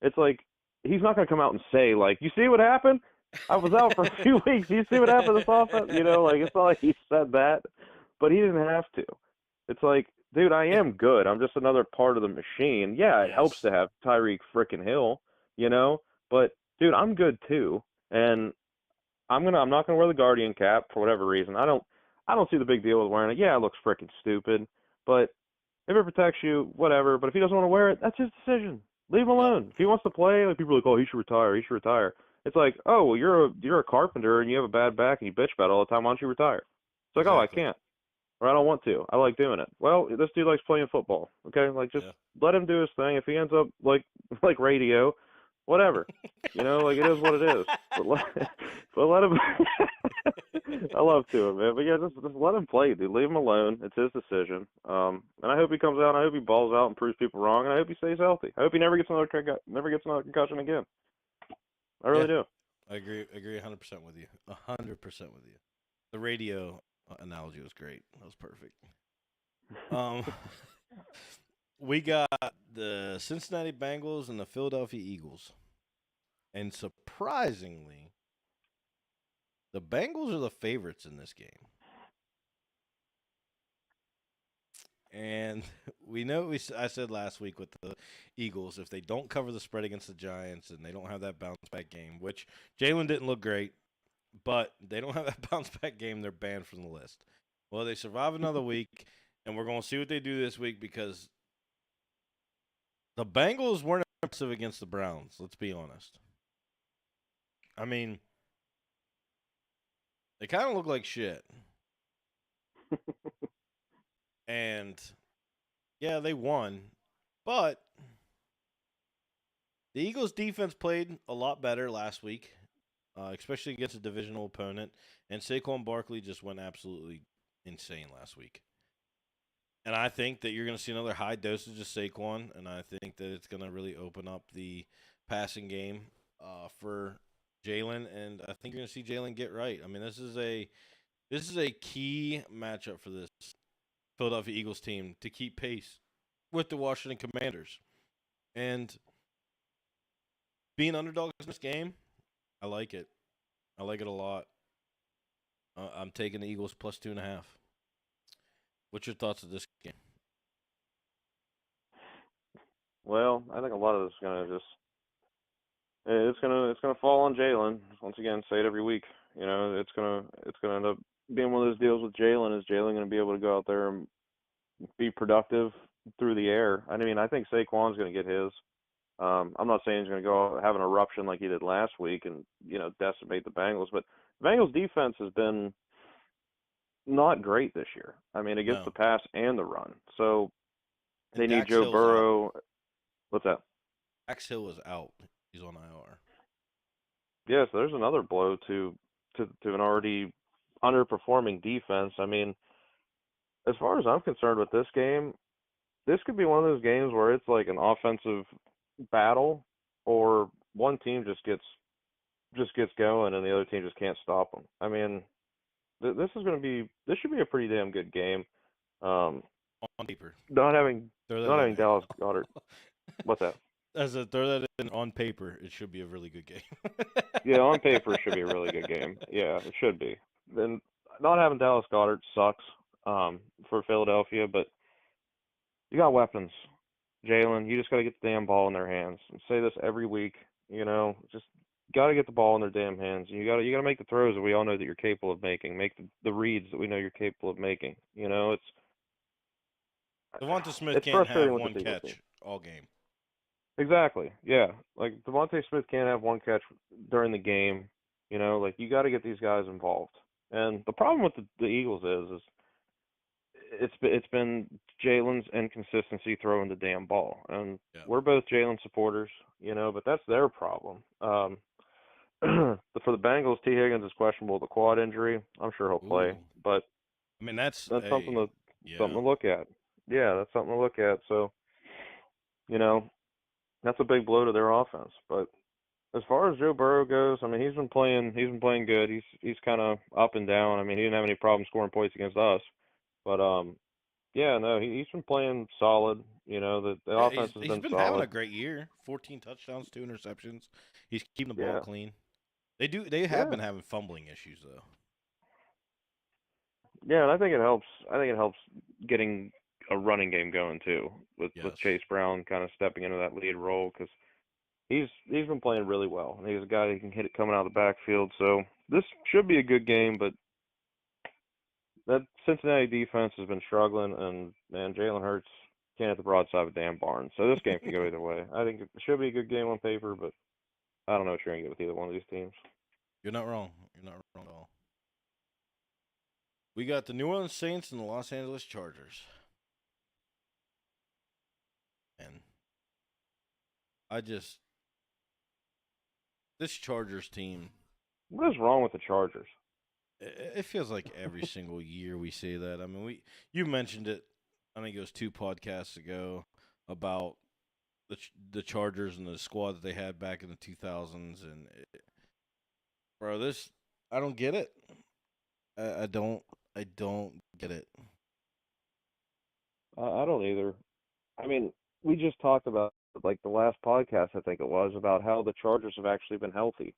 S2: it's like he's not going to come out and say, like, you see what happened? I was out for a few weeks. You see what happened this offense? You know, like, it's not like he said that, but he didn't have to. It's like dude, I
S1: Yeah.
S2: am good. I'm just another part of the machine. Yeah, it helps
S1: Yes.
S2: to have Tyreek frickin' Hill, you know, but dude, I'm good too. And I'm not gonna wear the Guardian cap for whatever reason. I don't see the big deal with wearing it. Yeah, it looks frickin' stupid, but if it protects you, whatever. But if he doesn't want to wear it, that's his decision. Leave him
S1: Yep.
S2: alone. If he wants to play, like people are like, oh, he should retire. He should retire. It's like, oh, well, you're a carpenter and you have a bad back and you bitch about it all the time. Why don't you retire? It's like, oh, I
S1: Exactly.
S2: can't, or I don't want to. I like doing it. Well, this dude likes playing football. Okay, like just
S1: Yeah.
S2: let him do his thing. If he ends up like like radio, whatever. You know, like it is what it is. But let, but let him. I love to him, man. But yeah, just let him play, dude. Leave him alone. It's his decision. And I hope he comes out. I hope he balls out and proves people wrong. And I hope he stays healthy. I hope he never gets another concussion again. I
S1: Yeah.
S2: really do.
S1: I agree. Agree 100% with you. 100% with you. The radio analogy was great. That was perfect. Um, we got the Cincinnati Bengals and the Philadelphia Eagles, and surprisingly, the Bengals are the favorites in this game. And we know I said last week with the Eagles, if they don't cover the spread against the Giants and they don't have that bounce back game, which Jalen didn't look great, but they don't have that bounce back game, they're banned from the list. Well, they survive another week, and we're going to see what they do this week because the Bengals weren't impressive against the Browns. Let's be honest. I mean, they kind of look like shit. And yeah, they won, but the Eagles' defense played a lot better last week, especially against a divisional opponent. And Saquon Barkley just went absolutely insane last week. And I think that you're going to see another high dosage of Saquon, and I think that it's going to really open up the passing game for Jalen. And I think you're going to see Jalen get right. I mean, this is a key matchup for this Philadelphia Eagles team to keep pace with the Washington Commanders. And being underdogs in this game, I like it. I like it a lot. I'm taking the Eagles plus 2.5. What's your thoughts of this game?
S2: Well, I think a lot of this is gonna just it's gonna fall on Jalen. Once again, say it every week. You know, it's gonna end up being one of those deals with Jalen. Is Jalen gonna be able to go out there and be productive through the air? I mean, I think Saquon's gonna get his. I'm not saying he's gonna go have an eruption like he did last week and decimate the Bengals, but the Bengals defense has been not great this year. I mean, against the
S1: No.
S2: pass and the run. So
S1: And
S2: they need
S1: Dax
S2: Joe
S1: Hill's out.
S2: Burrow. What's that?
S1: Dax Hill is out. He's on IR.
S2: Yeah, so there's another blow to an already underperforming defense. I mean, as far as I'm concerned with this game, this could be one of those games where it's like an offensive battle, or one team just gets going and the other team just can't stop them. I mean, this should be a pretty damn good game. Um,
S1: On paper.
S2: not having
S1: Throw that
S2: not
S1: in
S2: having Dallas
S1: there.
S2: Goddard. What's that?
S1: As a throw that in on paper, it should be a really good game.
S2: Yeah, on paper it should be a really good game. Yeah, it should be. Then not having Dallas Goddard sucks for Philadelphia, but you got weapons. Jalen, you just got to get the damn ball in their hands. I say this every week, just got to get the ball in their damn hands. You got to make the throws that we all know that you're capable of making. Make the reads that we know you're capable of making.
S1: Devonta Smith
S2: It's
S1: can't have
S2: frustrating with
S1: one
S2: this Eagles team.
S1: catch all game.
S2: Exactly. Yeah. Like Devontae Smith can't have one catch during the game. Like you got to get these guys involved. And the problem with the Eagles is it's been Jalen's inconsistency throwing the damn ball, and
S1: Yeah.
S2: we're both Jalen supporters, but that's their problem. For the Bengals, T. Higgins is questionable with a quad injury. I'm sure he'll play,
S1: Ooh.
S2: but
S1: I mean, that's
S2: something to
S1: yeah.
S2: look at. Yeah, that's something to look at. So, that's a big blow to their offense. But as far as Joe Burrow goes, I mean, he's been playing good. He's kind of up and down. I mean, he didn't have any problem scoring points against us, but yeah, no, he's been playing solid. The
S1: Yeah,
S2: offense has
S1: he's
S2: been
S1: been having a
S2: solid.
S1: great year. 14 touchdowns, 2 interceptions. He's keeping the ball
S2: Yeah,
S1: clean. They have
S2: yeah,
S1: been having fumbling issues though.
S2: yeah, and I think it helps. I think it helps getting a running game going too, with
S1: Yes.
S2: Chase Brown kind of stepping into that lead role because he's been playing really well, and he's a guy that can hit it coming out of the backfield. So this should be a good game, but that Cincinnati defense has been struggling, and man, Jalen Hurts can't hit the broadside of a damn barn. So this game can go either way. I think it should be a good game on paper, but I don't know what you're gonna get with either one of these teams.
S1: You're not wrong. You're not wrong at all. We got the New Orleans Saints and the Los Angeles Chargers. And this Chargers team,
S2: What is wrong with the Chargers?
S1: it feels like every single year we say that. I mean, you mentioned it, I think it was 2 podcasts ago, about the Chargers and the squad that they had back in the 2000s. And, bro, I don't get it. I don't get it.
S2: I don't either. I mean, we just talked about like the last podcast, I think it was, about how the Chargers have actually been healthy,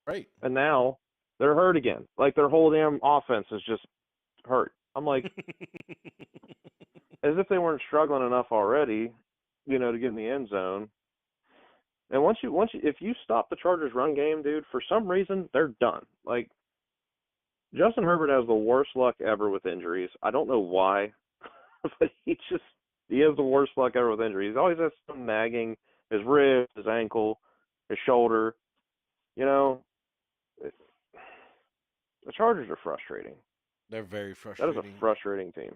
S1: Right.
S2: and now they're hurt again. Like their whole damn offense is just hurt. I'm like, as if they weren't struggling enough already, to get in the end zone. And if you stop the Chargers' run game, dude, for some reason they're done. Like Justin Herbert has the worst luck ever with injuries. I don't know why, but he has the worst luck ever with injuries. He always has some nagging, his ribs, his ankle, his shoulder. The Chargers are frustrating.
S1: They're very
S2: That
S1: frustrating.
S2: is a frustrating team.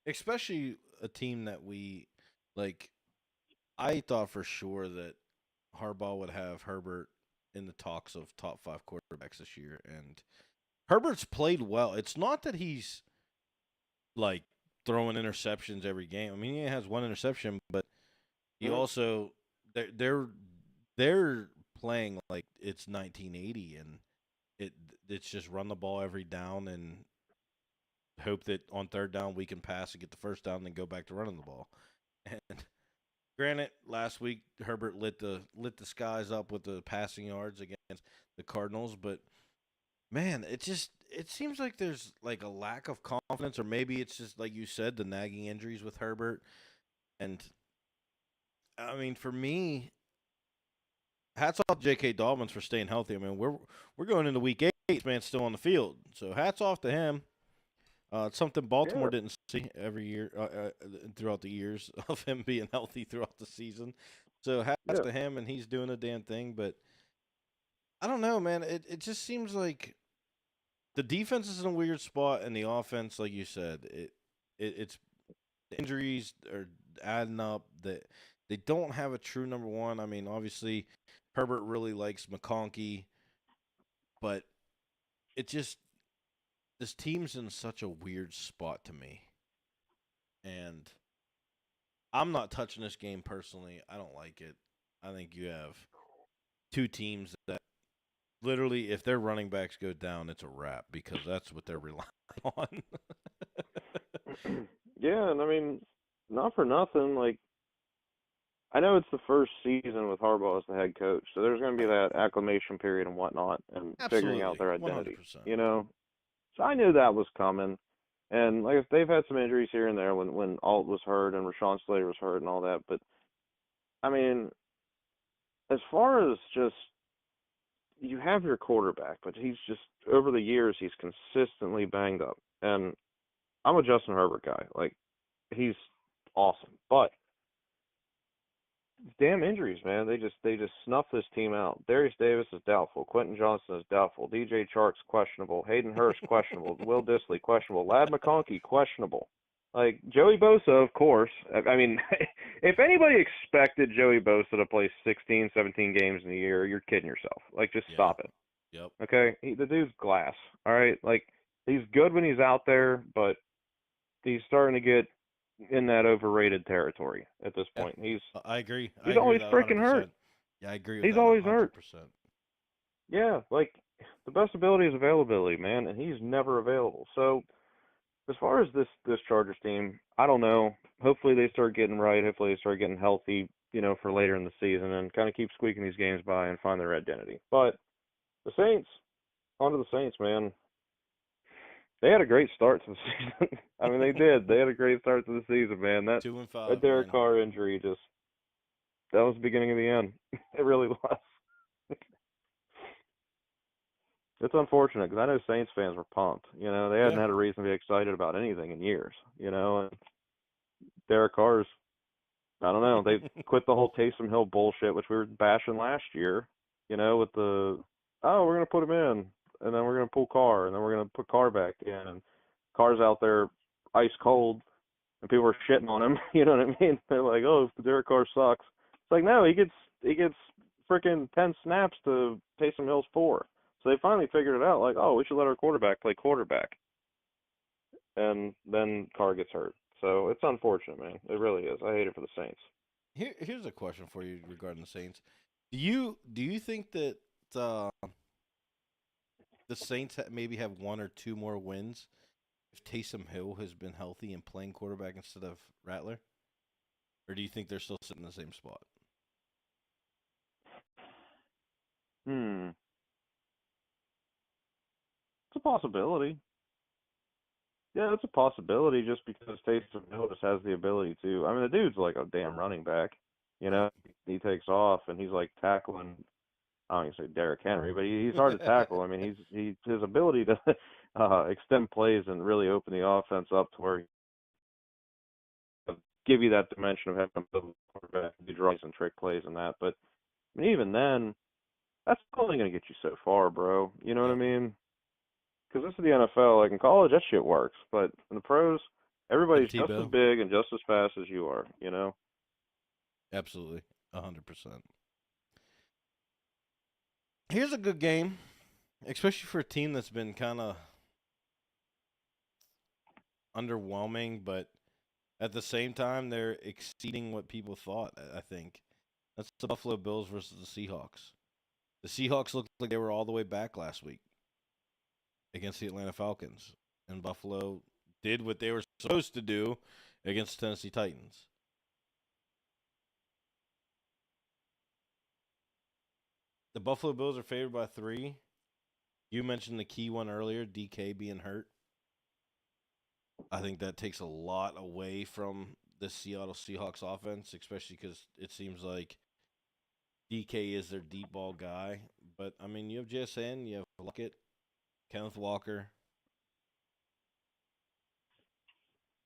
S1: Especially a team that we like. I thought for sure that Harbaugh would have Herbert in the talks of top 5 quarterbacks this year, and Herbert's played well. It's not that he's like throwing interceptions every game. I mean, he has 1 interception, but he also they're playing like it's 1980, and it's just run the ball every down and hope that on 3rd down we can pass and get the 1st down and then go back to running the ball. And granted, last week Herbert lit the skies up with the passing yards against the Cardinals, but man, it seems like there's like a lack of confidence, or maybe it's just like you said, the nagging injuries with Herbert. And I mean, for me, hats off to J.K. Dobbins for staying healthy. I mean, we're going into week 8, man, still on the field, so hats off to him. It's something Baltimore didn't see every year throughout the years of him being healthy throughout the season. So hats to him, and he's doing a damn thing. But I don't know, man. It just seems like the defense is in a weird spot, and the offense, like you said, it's the injuries are adding up. That they don't have a true number 1. I mean, obviously, Herbert really likes McConkey, but this team's in such a weird spot to me. And I'm not touching this game personally. I don't like it. I think you have 2 teams that literally, if their running backs go down, it's a wrap, because that's what they're relying on.
S2: Yeah, and I mean, not for nothing, like, I know it's the first season with Harbaugh as the head coach, so there's going to be that acclimation period and whatnot, and figuring out their identity,
S1: 100%.
S2: So I knew that was coming, and like they've had some injuries here and there when Alt was hurt and Rashawn Slater was hurt and all that, but I mean, as far as just you have your quarterback, but he's just over the years he's consistently banged up, and I'm a Justin Herbert guy, like he's awesome, but damn injuries, man. They just snuff this team out. Darius Davis is doubtful. Quentin Johnson is doubtful. DJ Chark's questionable. Hayden Hurst questionable. Will Dissly questionable. Ladd McConkey questionable. Like Joey Bosa, of course. I mean, if anybody expected Joey Bosa to play 16, 17 games in a year, you're kidding yourself. Like, just stop it.
S1: Yep.
S2: Okay, the dude's glass. All right, like he's good when he's out there, but he's starting to get in that overrated territory at this point.
S1: I agree.
S2: He's always freaking hurt.
S1: Yeah, I agree with
S2: he's
S1: that.
S2: Always
S1: 100%.
S2: hurt. Yeah, like the best ability is availability, man, and he's never available. So as far as this Chargers team, I don't know. Hopefully they start getting right. Hopefully they start getting healthy, for later in the season, and kind of keep squeaking these games by and find their identity. But the Saints, onto the Saints, man. They had a great start to the season. I mean, they did. They had a great start to the season, man. That
S1: 2-5,
S2: Derek
S1: man.
S2: Carr injury just that was the beginning of the end. It really was. It's unfortunate because I know Saints fans were pumped. You know, they hadn't
S1: Yeah.
S2: had a reason to be excited about anything in years. You know, and Derek Carr's, I don't know, they quit the whole Taysom Hill bullshit, which we were bashing last year. You know, with the we're gonna put him in, and then we're gonna pull Carr, and then we're gonna put Carr back in, and Carr's out there ice cold, and people are shitting on him. You know what I mean? They're like, oh, Derek Carr sucks. It's like, no, he gets freaking 10 snaps to Taysom Hill's 4. So they finally figured it out, like, oh, we should let our quarterback play quarterback. And then Carr gets hurt. So it's unfortunate, man. It really is. I hate it for the Saints.
S1: Here's a question for you regarding the Saints. Do you think that uh, the Saints maybe have one or two more wins if Taysom Hill has been healthy and playing quarterback instead of Rattler? Or do you think they're still sitting in the same spot?
S2: Hmm. It's a possibility. Yeah, it's a possibility just because Taysom Hill just has the ability to. I mean, the dude's like a damn running back. You
S1: Right.
S2: know, he takes off and he's like tackling. I don't even say Derrick Henry, but he's hard to tackle. I mean, his ability to extend plays and really open the offense up to where he give you that dimension of having a middle quarterback do draws and trick plays and that. But I mean, even then, that's only going to get you so far, bro. You know what I
S1: Yep.
S2: mean? Because this is the NFL. Like in college, that shit works, but in the pros,
S1: Tim
S2: everybody's just as
S1: Tebow.
S2: big and just as fast as you are. You know?
S1: Absolutely. 100%. Here's a good game, especially for a team that's been kind of underwhelming, but at the same time, they're exceeding what people thought, I think. That's the Buffalo Bills versus the Seahawks. The Seahawks looked like they were all the way back last week against the Atlanta Falcons, and Buffalo did what they were supposed to do against the Tennessee Titans. The Buffalo Bills are favored by 3. You mentioned the key one earlier, DK being hurt. I think that takes a lot away from the Seattle Seahawks offense, especially because it seems like DK is their deep ball guy. But, I mean, you have JSN, you have Luckett, Kenneth Walker.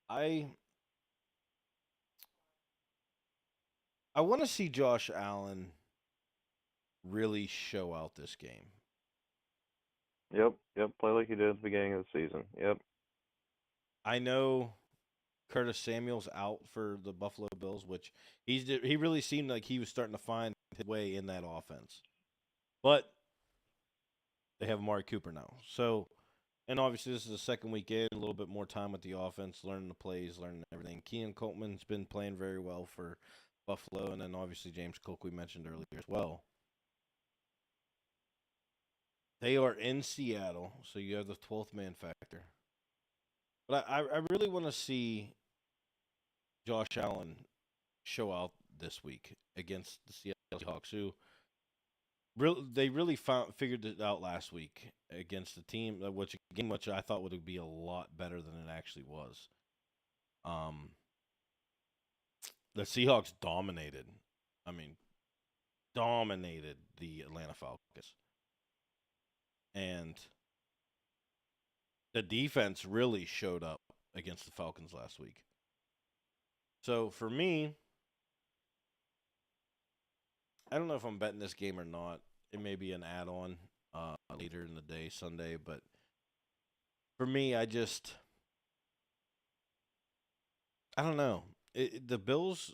S1: I I want to see Josh Allen really show out this game.
S2: Yep. Yep. Play like he did at the beginning of the season. Yep.
S1: I know Curtis Samuel's out for the Buffalo Bills, which he really seemed like he was starting to find his way in that offense. But they have Amari Cooper now. So, and obviously this is the second weekend, a little bit more time with the offense, learning the plays, learning everything. Keenan Coleman's been playing very well for Buffalo, and then obviously James Cook we mentioned earlier as well. They are in Seattle, so you have the 12th man factor. But I really want to see Josh Allen show out this week against the Seattle Seahawks, who they really figured it out last week against the team, which I thought would be a lot better than it actually was. Um, the Seahawks dominated. I mean, dominated the Atlanta Falcons, and the defense really showed up against the Falcons last week. So for me, I don't know if I'm betting this game or not. It may be an add-on later in the day, Sunday, but for me, I don't know. The Bills,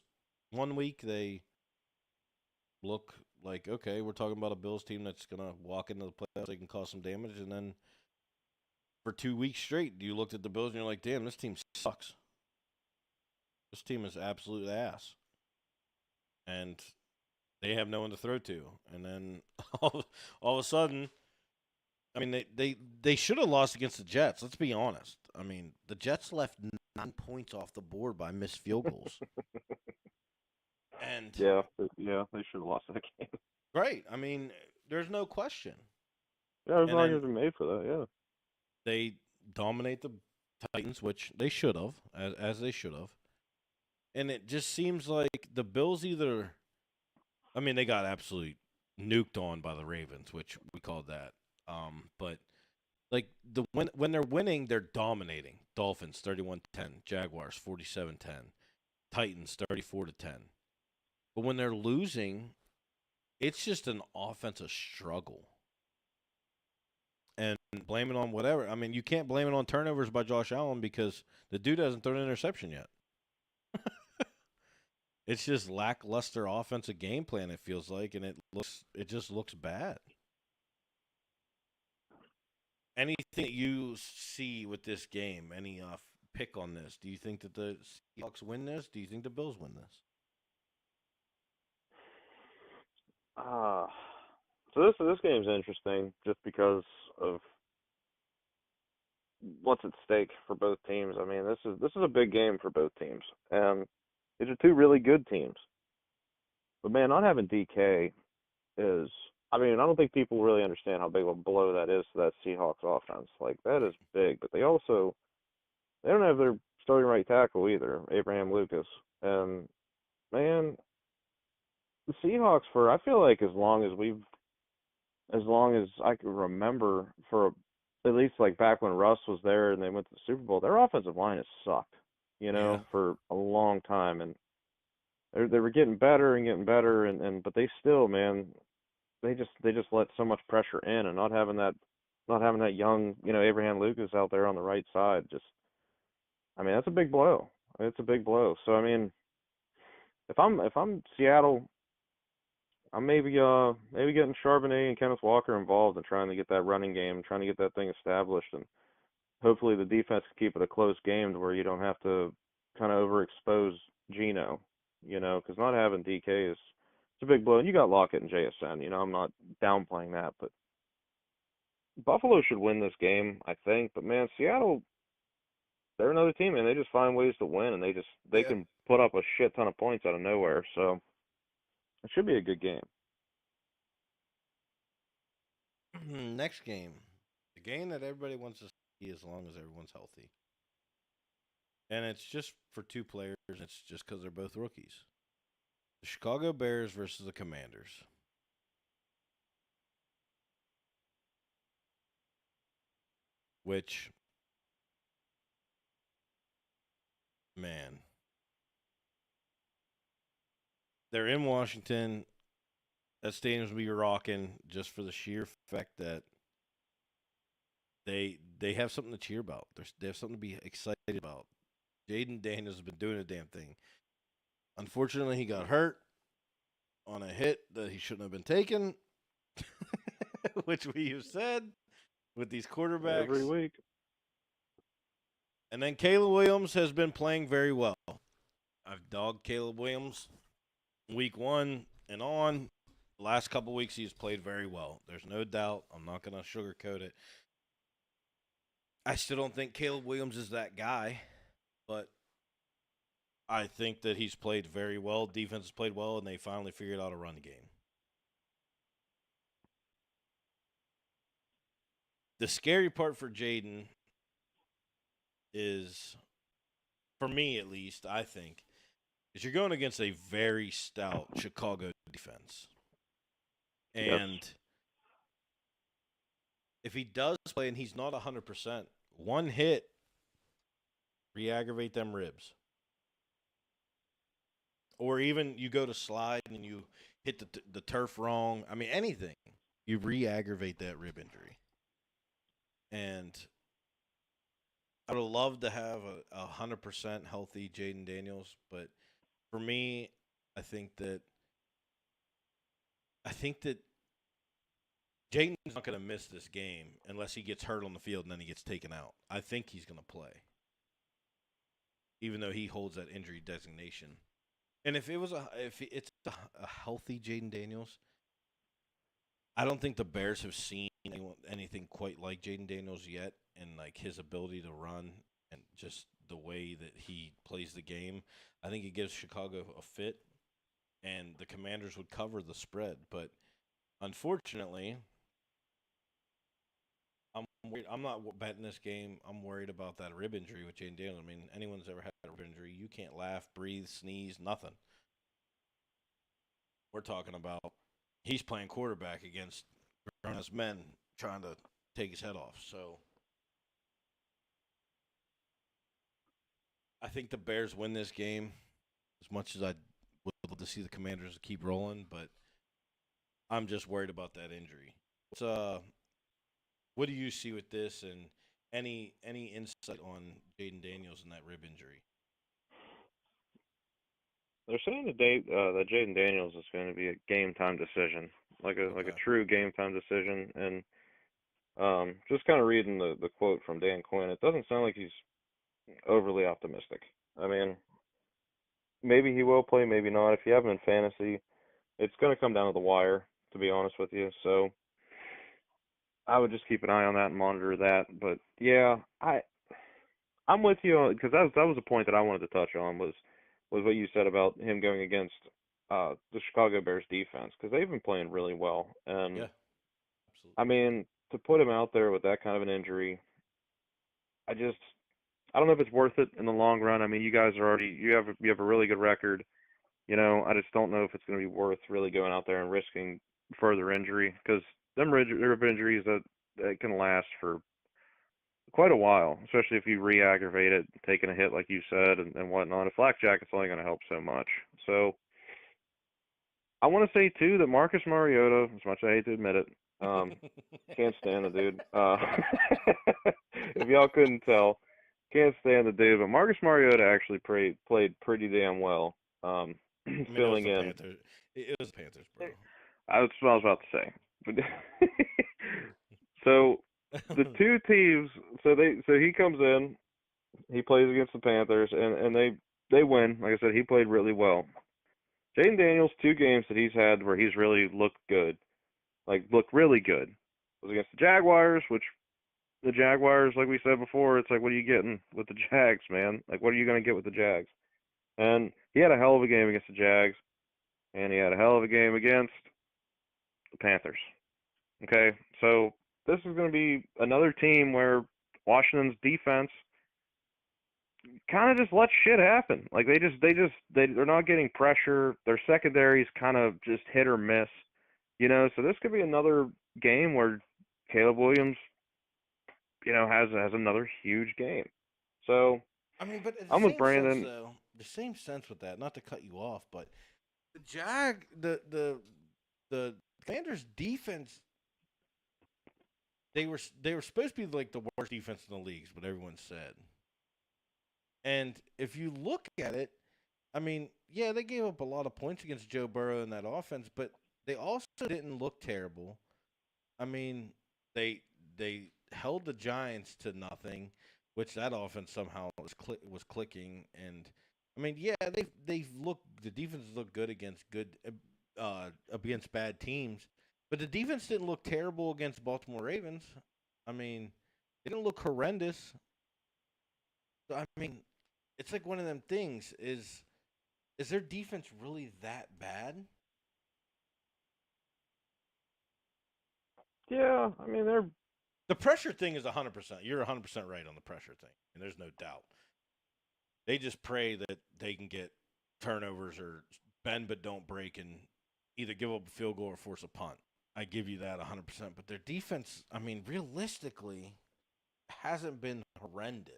S1: one week they look like, okay, we're talking about a Bills team that's gonna walk into the playoffs, they can cause some damage, and then for 2 weeks straight, you looked at the Bills and you're like, damn, this team sucks. This team is absolute ass, and they have no one to throw to. And then all of a sudden, I mean, they should have lost against the Jets. Let's be honest. I mean, the Jets left 9 points off the board by missed field goals. And
S2: Yeah. They should have lost that game.
S1: right, I mean, there's no question.
S2: Yeah, there's
S1: And
S2: an
S1: then
S2: argument to be made for that. Yeah.
S1: dominate the Titans, which they should have, as they should have. And it just seems like the Bills either, I mean, they got absolutely nuked on by the Ravens, which we called that. But like when they're winning, they're dominating. Dolphins 31-10, Jaguars 47-10, Titans 34-10. But when they're losing, it's just an offensive struggle. And blame it on whatever. I mean, you can't blame it on turnovers by Josh Allen because the dude hasn't thrown an interception yet. It's just lackluster offensive game plan, it feels like, and it just looks bad. Anything that you see with this game, any pick on this? Do you think that the Seahawks win this? Do you think the Bills win this?
S2: Uh, so this game's interesting just because of what's at stake for both teams. I mean, this is a big game for both teams, and these are two really good teams. But man, not having DK is, I mean, I don't think people really understand how big of a blow that is to that Seahawks offense. Like that is big, but they don't have their starting right tackle either, Abraham Lucas. And man, the Seahawks I feel like as long as I can remember, for at least like back when Russ was there and they went to the Super Bowl, their offensive line has sucked,
S1: Yeah.
S2: for a long time, and they were getting better and but they still, man, they just let so much pressure in, and not having that young, Abraham Lucas out there on the right side, just, I mean, that's a big blow. It's a big blow. So I mean, if I'm Seattle, I'm maybe getting Charbonnet and Kenneth Walker involved and trying to get that running game, trying to get that thing established, and hopefully the defense can keep it a close game to where you don't have to kind of overexpose Geno, because not having DK is it's a big blow. And you got Lockett and JSN. I'm not downplaying that, but Buffalo should win this game, I think. But man, Seattle, they're another team, and they just find ways to win, and they
S1: Yeah.
S2: can put up a shit ton of points out of nowhere. So it should be a good game.
S1: Next game, the game that everybody wants to see as long as everyone's healthy, and it's just for two players. It's just because they're both rookies. The Chicago Bears versus the Commanders. Which, man, they're in Washington. That stadium's gonna be rocking just for the sheer fact that they have something to cheer about. They have something to be excited about. Jaden Daniels has been doing a damn thing. Unfortunately, he got hurt on a hit that he shouldn't have been taking, which we have said with these
S2: Every
S1: quarterbacks.
S2: week.
S1: And then Caleb Williams has been playing very well. I've dogged Caleb Williams week 1 and on. The last couple weeks he's played very well. There's no doubt. I'm not going to sugarcoat it. I still don't think Caleb Williams is that guy, but I think that he's played very well. Defense has played well, and they finally figured out a run game. The scary part for Jaden is, for me at least, I think, is you're going against a very stout Chicago defense. And
S2: Yes.
S1: if he does play and he's not 100%, one hit, re-aggravate them ribs. Or even you go to slide and you hit the turf wrong. I mean, anything. You re-aggravate that rib injury. And I would love to have a 100% healthy Jaden Daniels, but for me, I think that Jaden's not going to miss this game unless he gets hurt on the field and then he gets taken out. I think he's going to play, even though he holds that injury designation. And if it's a healthy Jaden Daniels, I don't think the Bears have seen anything quite like Jaden Daniels yet, and like his ability to run and just the way that he plays the game. I think it gives Chicago a fit, and the Commanders would cover the spread. But unfortunately, I'm not betting this game. I'm worried about that rib injury with Jaden Daniels. I mean, anyone's ever had a rib injury, you can't laugh, breathe, sneeze, nothing. We're talking about he's playing quarterback against grown-ass men trying to take his head off. So I think the Bears win this game. As much as I would love to see the Commanders keep rolling, but I'm just worried about that injury. What do you see with this, and any insight on Jaden Daniels and that rib injury?
S2: They're saying that Jaden Daniels is going to be a game time decision, like a
S1: Okay.
S2: true game time decision. And just kind of reading the quote from Dan Quinn, it doesn't sound like he's overly optimistic. I mean, maybe he will play, maybe not. If you have him in fantasy, it's going to come down to the wire, to be honest with you. So I would just keep an eye on that and monitor that. But yeah, I'm with you because that was a point that I wanted to touch on was what you said about him going against the Chicago Bears defense because they've been playing really well. And
S1: Yeah, absolutely.
S2: I mean, to put him out there with that kind of an injury, I just I don't know if it's worth it in the long run. I mean, you guys are already you have a really good record. I just don't know if it's going to be worth really going out there and risking further injury because them rib injuries that can last for quite a while, especially if you re-aggravate it, taking a hit like you said and whatnot. A flak jacket's only going to help so much. So I want to say too that Marcus Mariota, as much as I hate to admit it, can't stand the dude. If y'all couldn't tell, can't stand the dude. But Marcus Mariota actually played pretty damn well.
S1: I mean, it was
S2: Filling
S1: the
S2: in.
S1: Panthers. It was the Panthers,
S2: That's what I was about to say. But so the
S1: bro.
S2: two teams, so he comes in, he plays against the Panthers, and they win. Like I said, he played really well. Jaden Daniels, 2 games that he's had where he's really looked good, like looked really good, was against the Jaguars, which the Jaguars, like we said before, it's like, what are you getting with the Jags, man? Like, what are you going to get with the Jags? And he had a hell of a game against the Jags, and he had a hell of a game against the Panthers. Okay, so this is going to be another team where Washington's defense kind of just let shit happen. Like they're not getting pressure. Their secondary's kind of just hit or miss. So this could be another game where Caleb Williams, has another huge game. So
S1: I mean, but in the
S2: I'm with
S1: same sense,
S2: Brandon.
S1: though, the same sense with that. Not to cut you off, but the Jag, the Commanders' defense, they were supposed to be like the worst defense in the leagues, what everyone said. And if you look at it, I mean, yeah, they gave up a lot of points against Joe Burrow in that offense, but they also didn't look terrible. I mean, they held the Giants to nothing, which that offense somehow was clicking. And I mean, yeah, they look the defenses look good against bad teams, but the defense didn't look terrible against Baltimore Ravens. I mean, they didn't look horrendous. So, I mean, it's like one of them things. Is their defense really that bad?
S2: Yeah, I mean they're
S1: The pressure thing is 100%. You're 100% right on the pressure thing, and there's no doubt. They just pray that they can get turnovers or bend but don't break and either give up a field goal or force a punt. I give you that 100%. But their defense, I mean, realistically, hasn't been horrendous.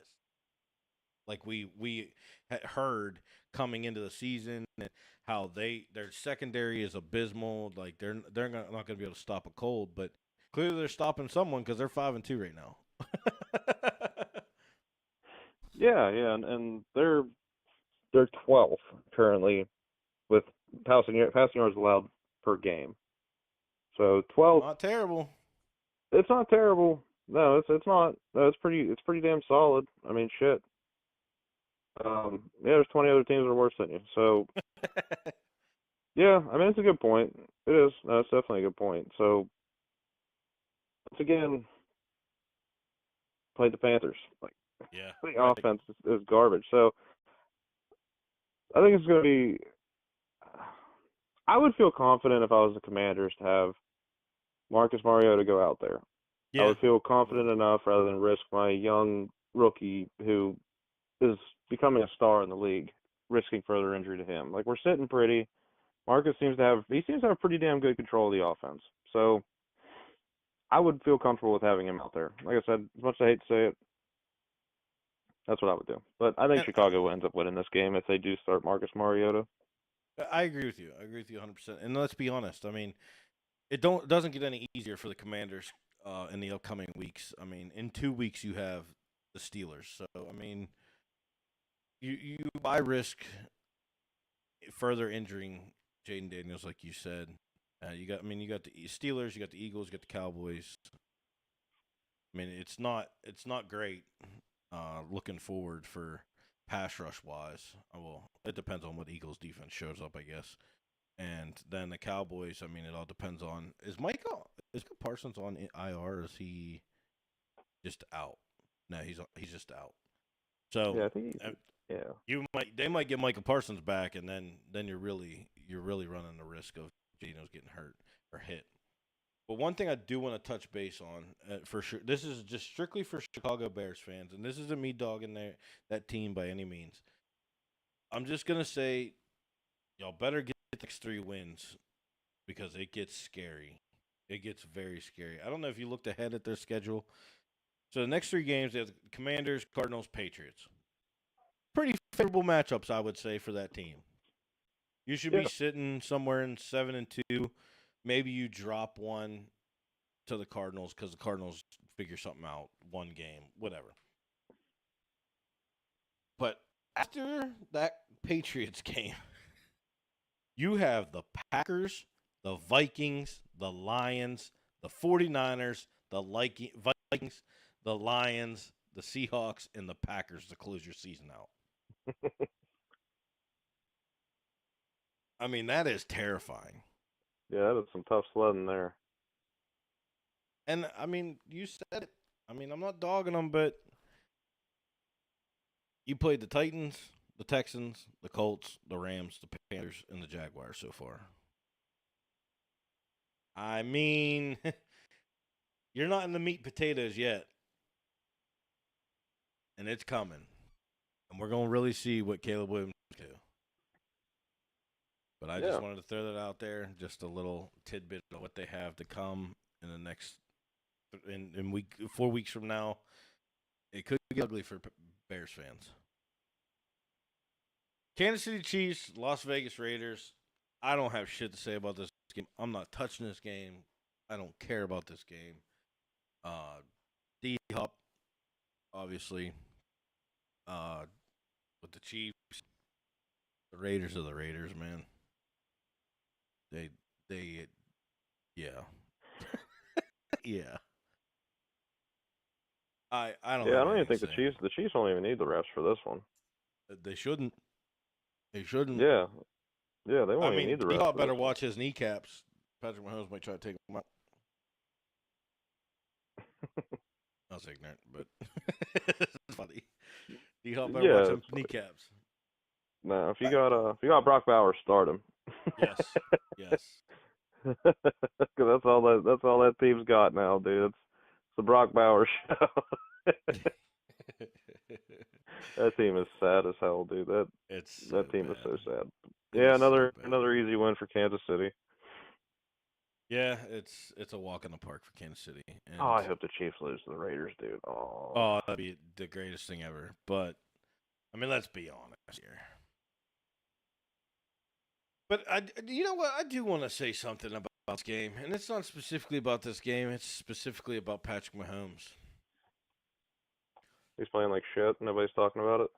S1: Like we had heard coming into the season, and how their secondary is abysmal. Like not going to be able to stop a cold, but clearly they're stopping someone because they're 5-2 right now.
S2: yeah, and they're 12th currently with passing yards allowed per game. So 12th.
S1: Not terrible.
S2: It's not terrible. No, it's not. No, it's pretty damn solid. I mean, shit. Yeah, there's 20 other teams that are worse than you. So yeah, I mean it's a good point. It is. No, it's definitely a good point. So once again, played the Panthers. Like
S1: Yeah,
S2: the
S1: right.
S2: offense is garbage. So I think it's going to be. I would feel confident if I was the Commanders to have Marcus Mariota go out there. I
S1: Yeah,
S2: would feel
S1: I would.
S2: confident enough rather than risk my young rookie who is becoming a star in the league, risking further injury to him. Like we're sitting pretty. Marcus seems to have pretty damn good control of the offense. So I would feel comfortable with having him out there. Like I said, as much as I hate to say it, that's what I would do. But I think
S1: And
S2: Chicago ends up winning this game if they do start Marcus Mariota.
S1: I agree with you. I agree with you 100%. And let's be honest. I mean, it doesn't get any easier for the Commanders in the upcoming weeks. I mean, in 2 weeks you have the Steelers. So I mean, you I risk further injuring Jaden Daniels, like you said. You got the Steelers, you got the Eagles, you got the Cowboys. I mean, it's not great looking forward for pass rush wise. Well, it depends on what Eagles defense shows up, I guess. And then the Cowboys. I mean, it all depends on Micah Parsons on IR? Or is he just out? No, he's just out. So
S2: Yeah, I think
S1: uh,
S2: yeah.
S1: they might get Micah Parsons back, and then you're really running the risk of Gino's getting hurt or hit. But one thing I do want to touch base on for sure, this is just strictly for Chicago Bears fans, and this isn't me dogging that team by any means. I'm just gonna say y'all better get the next 3 wins because it gets scary. It gets very scary. I don't know if you looked ahead at their schedule. So the next 3 games, they have the Commanders, Cardinals, Patriots. Pretty favorable matchups, I would say, for that team. You should
S2: Yeah.
S1: be sitting somewhere in 7-2. Maybe you drop one to the Cardinals because the Cardinals figure something out, one game, whatever. But after that Patriots game, you have the Packers, the Vikings, the Lions, the 49ers, the Vikings, the Lions, the Seahawks, and the Packers to close your season out. I mean, that is terrifying.
S2: Yeah, that is some tough sledding there.
S1: And I mean, you said it. I mean, I'm not dogging them, but you played the Titans, the Texans, the Colts, the Rams, the Panthers, and the Jaguars so far. I mean, you're not in the meat potatoes yet, and it's coming. And we're going to really see what Caleb Williams can do. But I just
S2: Yeah.
S1: wanted to throw that out there, just a little tidbit of what they have to come in the next in 4 weeks from now. It could get ugly for Bears fans. Kansas City Chiefs, Las Vegas Raiders. I don't have shit to say about this game. I'm not touching this game. I don't care about this game. D Hop, obviously, uh, with the Chiefs. The Raiders are the Raiders, man. They, yeah, yeah. I don't
S2: Yeah, I
S1: have
S2: don't even
S1: anything to
S2: think
S1: say.
S2: the Chiefs don't even need the refs for this one.
S1: They shouldn't. They shouldn't.
S2: Yeah. Yeah, they
S1: I
S2: won't even
S1: mean,
S2: need the
S1: D
S2: refs
S1: Hop
S2: for this
S1: better
S2: one.
S1: watch his kneecaps. Patrick Mahomes might try to take him out. I was ignorant, but it's funny. D Hop better watch
S2: Yeah,
S1: them
S2: it's funny.
S1: kneecaps.
S2: Nah,
S1: I,
S2: if you got Brock Bowers, start him.
S1: yes, yes.
S2: Cause that's all that team's got now, dude. It's the Brock Bowers show. That team is sad as hell, dude.
S1: It's so
S2: That team is
S1: bad.
S2: so sad.
S1: It
S2: Yeah,
S1: is so bad.
S2: another easy win for Kansas City.
S1: Yeah, it's a walk in the park for Kansas City,
S2: Oh,
S1: and
S2: I hope the Chiefs lose to the Raiders, dude. Oh.
S1: that'd be the greatest thing ever. But I mean, let's be honest here. But you know what? I do want to say something about this game, and it's not specifically about this game. It's specifically about Patrick Mahomes.
S2: He's playing like shit. Nobody's talking about it.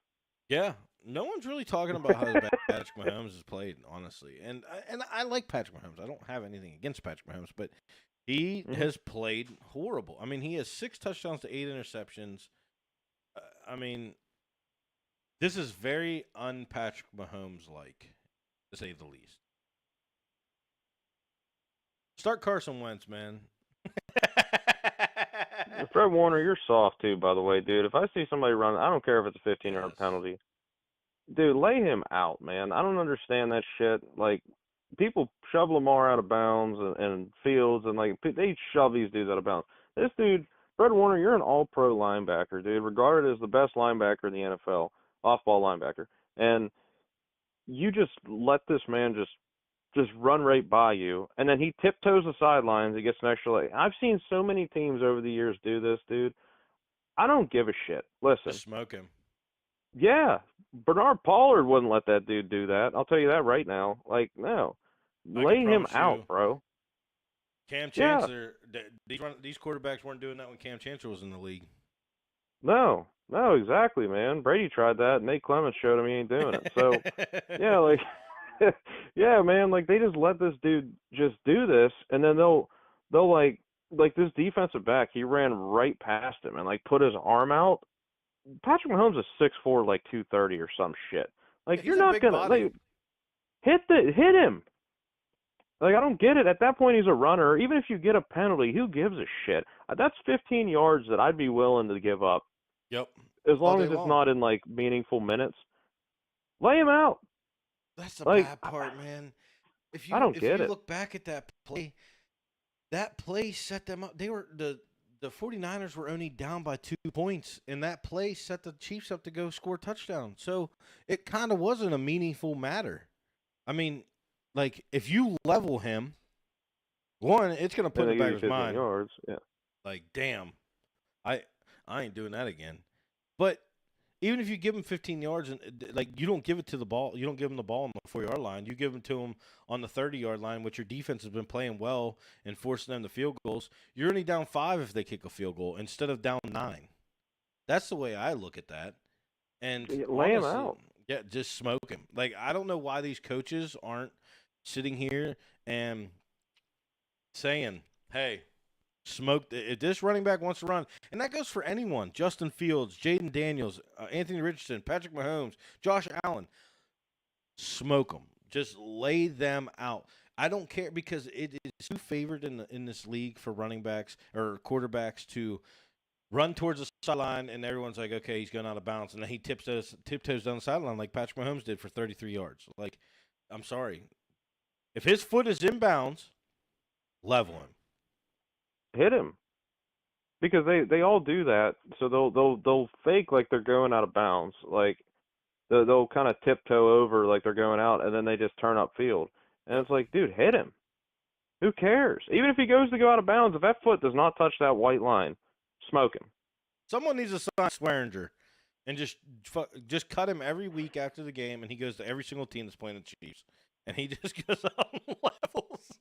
S1: Yeah, no one's really talking about how bad Patrick Mahomes has played, honestly. And I like Patrick Mahomes. I don't have anything against Patrick Mahomes, but he
S2: Hmm.
S1: has played horrible. I mean, he has 6 touchdowns to 8 interceptions. I mean, this is very un-Patrick Mahomes like, to say the least. Start Carson Wentz, man.
S2: Fred Warner, you're soft too, by the way, dude. If I see somebody run, I don't care if it's a 15-yard
S1: Yes.
S2: penalty. Dude, lay him out, man. I don't understand that shit. Like, people shove Lamar out of bounds and Fields, and like they shove these dudes out of bounds. This dude, Fred Warner, you're an all-pro linebacker, dude, regarded as the best linebacker in the NFL, off-ball linebacker. And you just let this man just run right by you, and then he tiptoes the sidelines. He gets an extra leg. I've seen so many teams over the years do this, dude. I don't give a shit. Listen.
S1: Just smoke him.
S2: Yeah, Bernard Pollard wouldn't let that dude do that. I'll tell you that right now. Like, no. Lay him out, bro.
S1: Cam Chancellor, these quarterbacks weren't doing that when Cam Chancellor was in the league.
S2: No, exactly, man. Brady tried that, and Nate Clements showed him he ain't doing it. So, yeah, like, yeah, man, like, they just let this dude just do this, and then they'll like this defensive back, he ran right past him and, like, put his arm out. Patrick Mahomes is 6'4", like 230 or some shit. Like, you're not gonna like, hit him. Like, I don't get it. At that point, he's a runner. Even if you get a penalty, who gives a shit? That's 15 yards that I'd be willing to give up.
S1: Yep.
S2: As long as it's not in, like, meaningful minutes. Lay him out.
S1: That's the bad part, man. If you look back at that play set them up. They were the 49ers were only down by 2 points, and that play set the Chiefs up to go score a touchdown. So it kind of wasn't a meaningful matter. I mean, like, if you level him, one, it's going to put in the back of his mind.
S2: Yards. Yeah.
S1: Like, damn, I ain't doing that again. But even if you give him 15 yards, and like, you don't give it to the ball, you don't give him the ball on the 4-yard line. You give him to him on the 30-yard line, which your defense has been playing well and forcing them to field goals. You're only down 5 if they kick a field goal instead of down 9. That's the way I look at that. And
S2: lay him out.
S1: Yeah, just smoke him. Like, I don't know why these coaches aren't sitting here and saying, hey, if this running back wants to run, and that goes for anyone, Justin Fields, Jaden Daniels, Anthony Richardson, Patrick Mahomes, Josh Allen, smoke them. Just lay them out. I don't care, because it is too favored in this league for running backs or quarterbacks to run towards the sideline, and everyone's like, okay, he's going out of bounds, and then he tiptoes down the sideline like Patrick Mahomes did for 33 yards. Like, I'm sorry. If his foot is in bounds, level him.
S2: Hit him. Because they all do that. So they'll fake like they're going out of bounds. Like, they'll kind of tiptoe over like they're going out, and then they just turn upfield. And it's like, dude, hit him. Who cares? Even if he goes to go out of bounds, if that foot does not touch that white line, smoke him.
S1: Someone needs to sign Swearinger and just cut him every week after the game, and he goes to every single team that's playing the Chiefs. And he just goes out and levels.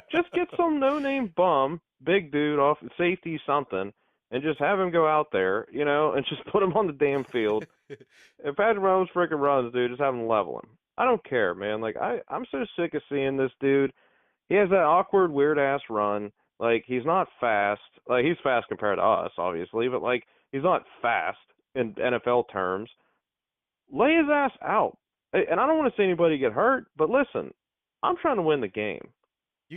S2: Just get some no-name bum, big dude off safety something, and just have him go out there, you know, and just put him on the damn field. If Patrick Mahomes freaking runs, dude, just have him level him. I don't care, man. Like, I'm so sick of seeing this dude. He has that awkward, weird-ass run. Like, he's not fast. Like, he's fast compared to us, obviously, but, like, he's not fast in NFL terms. Lay his ass out. And I don't want to see anybody get hurt, but listen, I'm trying to win the game.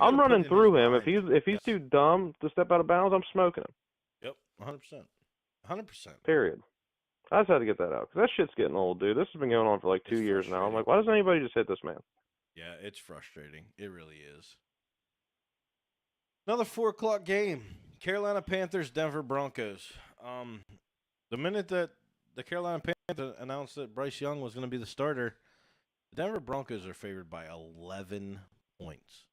S2: I'm running through him. If he's too dumb to step out of bounds, I'm smoking him.
S1: Yep, 100%. 100%.
S2: Period. I just had to get that out, because that shit's getting old, dude. This has been going on for like 2 years now. I'm like, why doesn't anybody just hit this man?
S1: Yeah, it's frustrating. It really is. Another 4 o'clock game. Carolina Panthers, Denver Broncos. The minute that the Carolina Panthers announced that Bryce Young was going to be the starter, the Denver Broncos are favored by 11 points.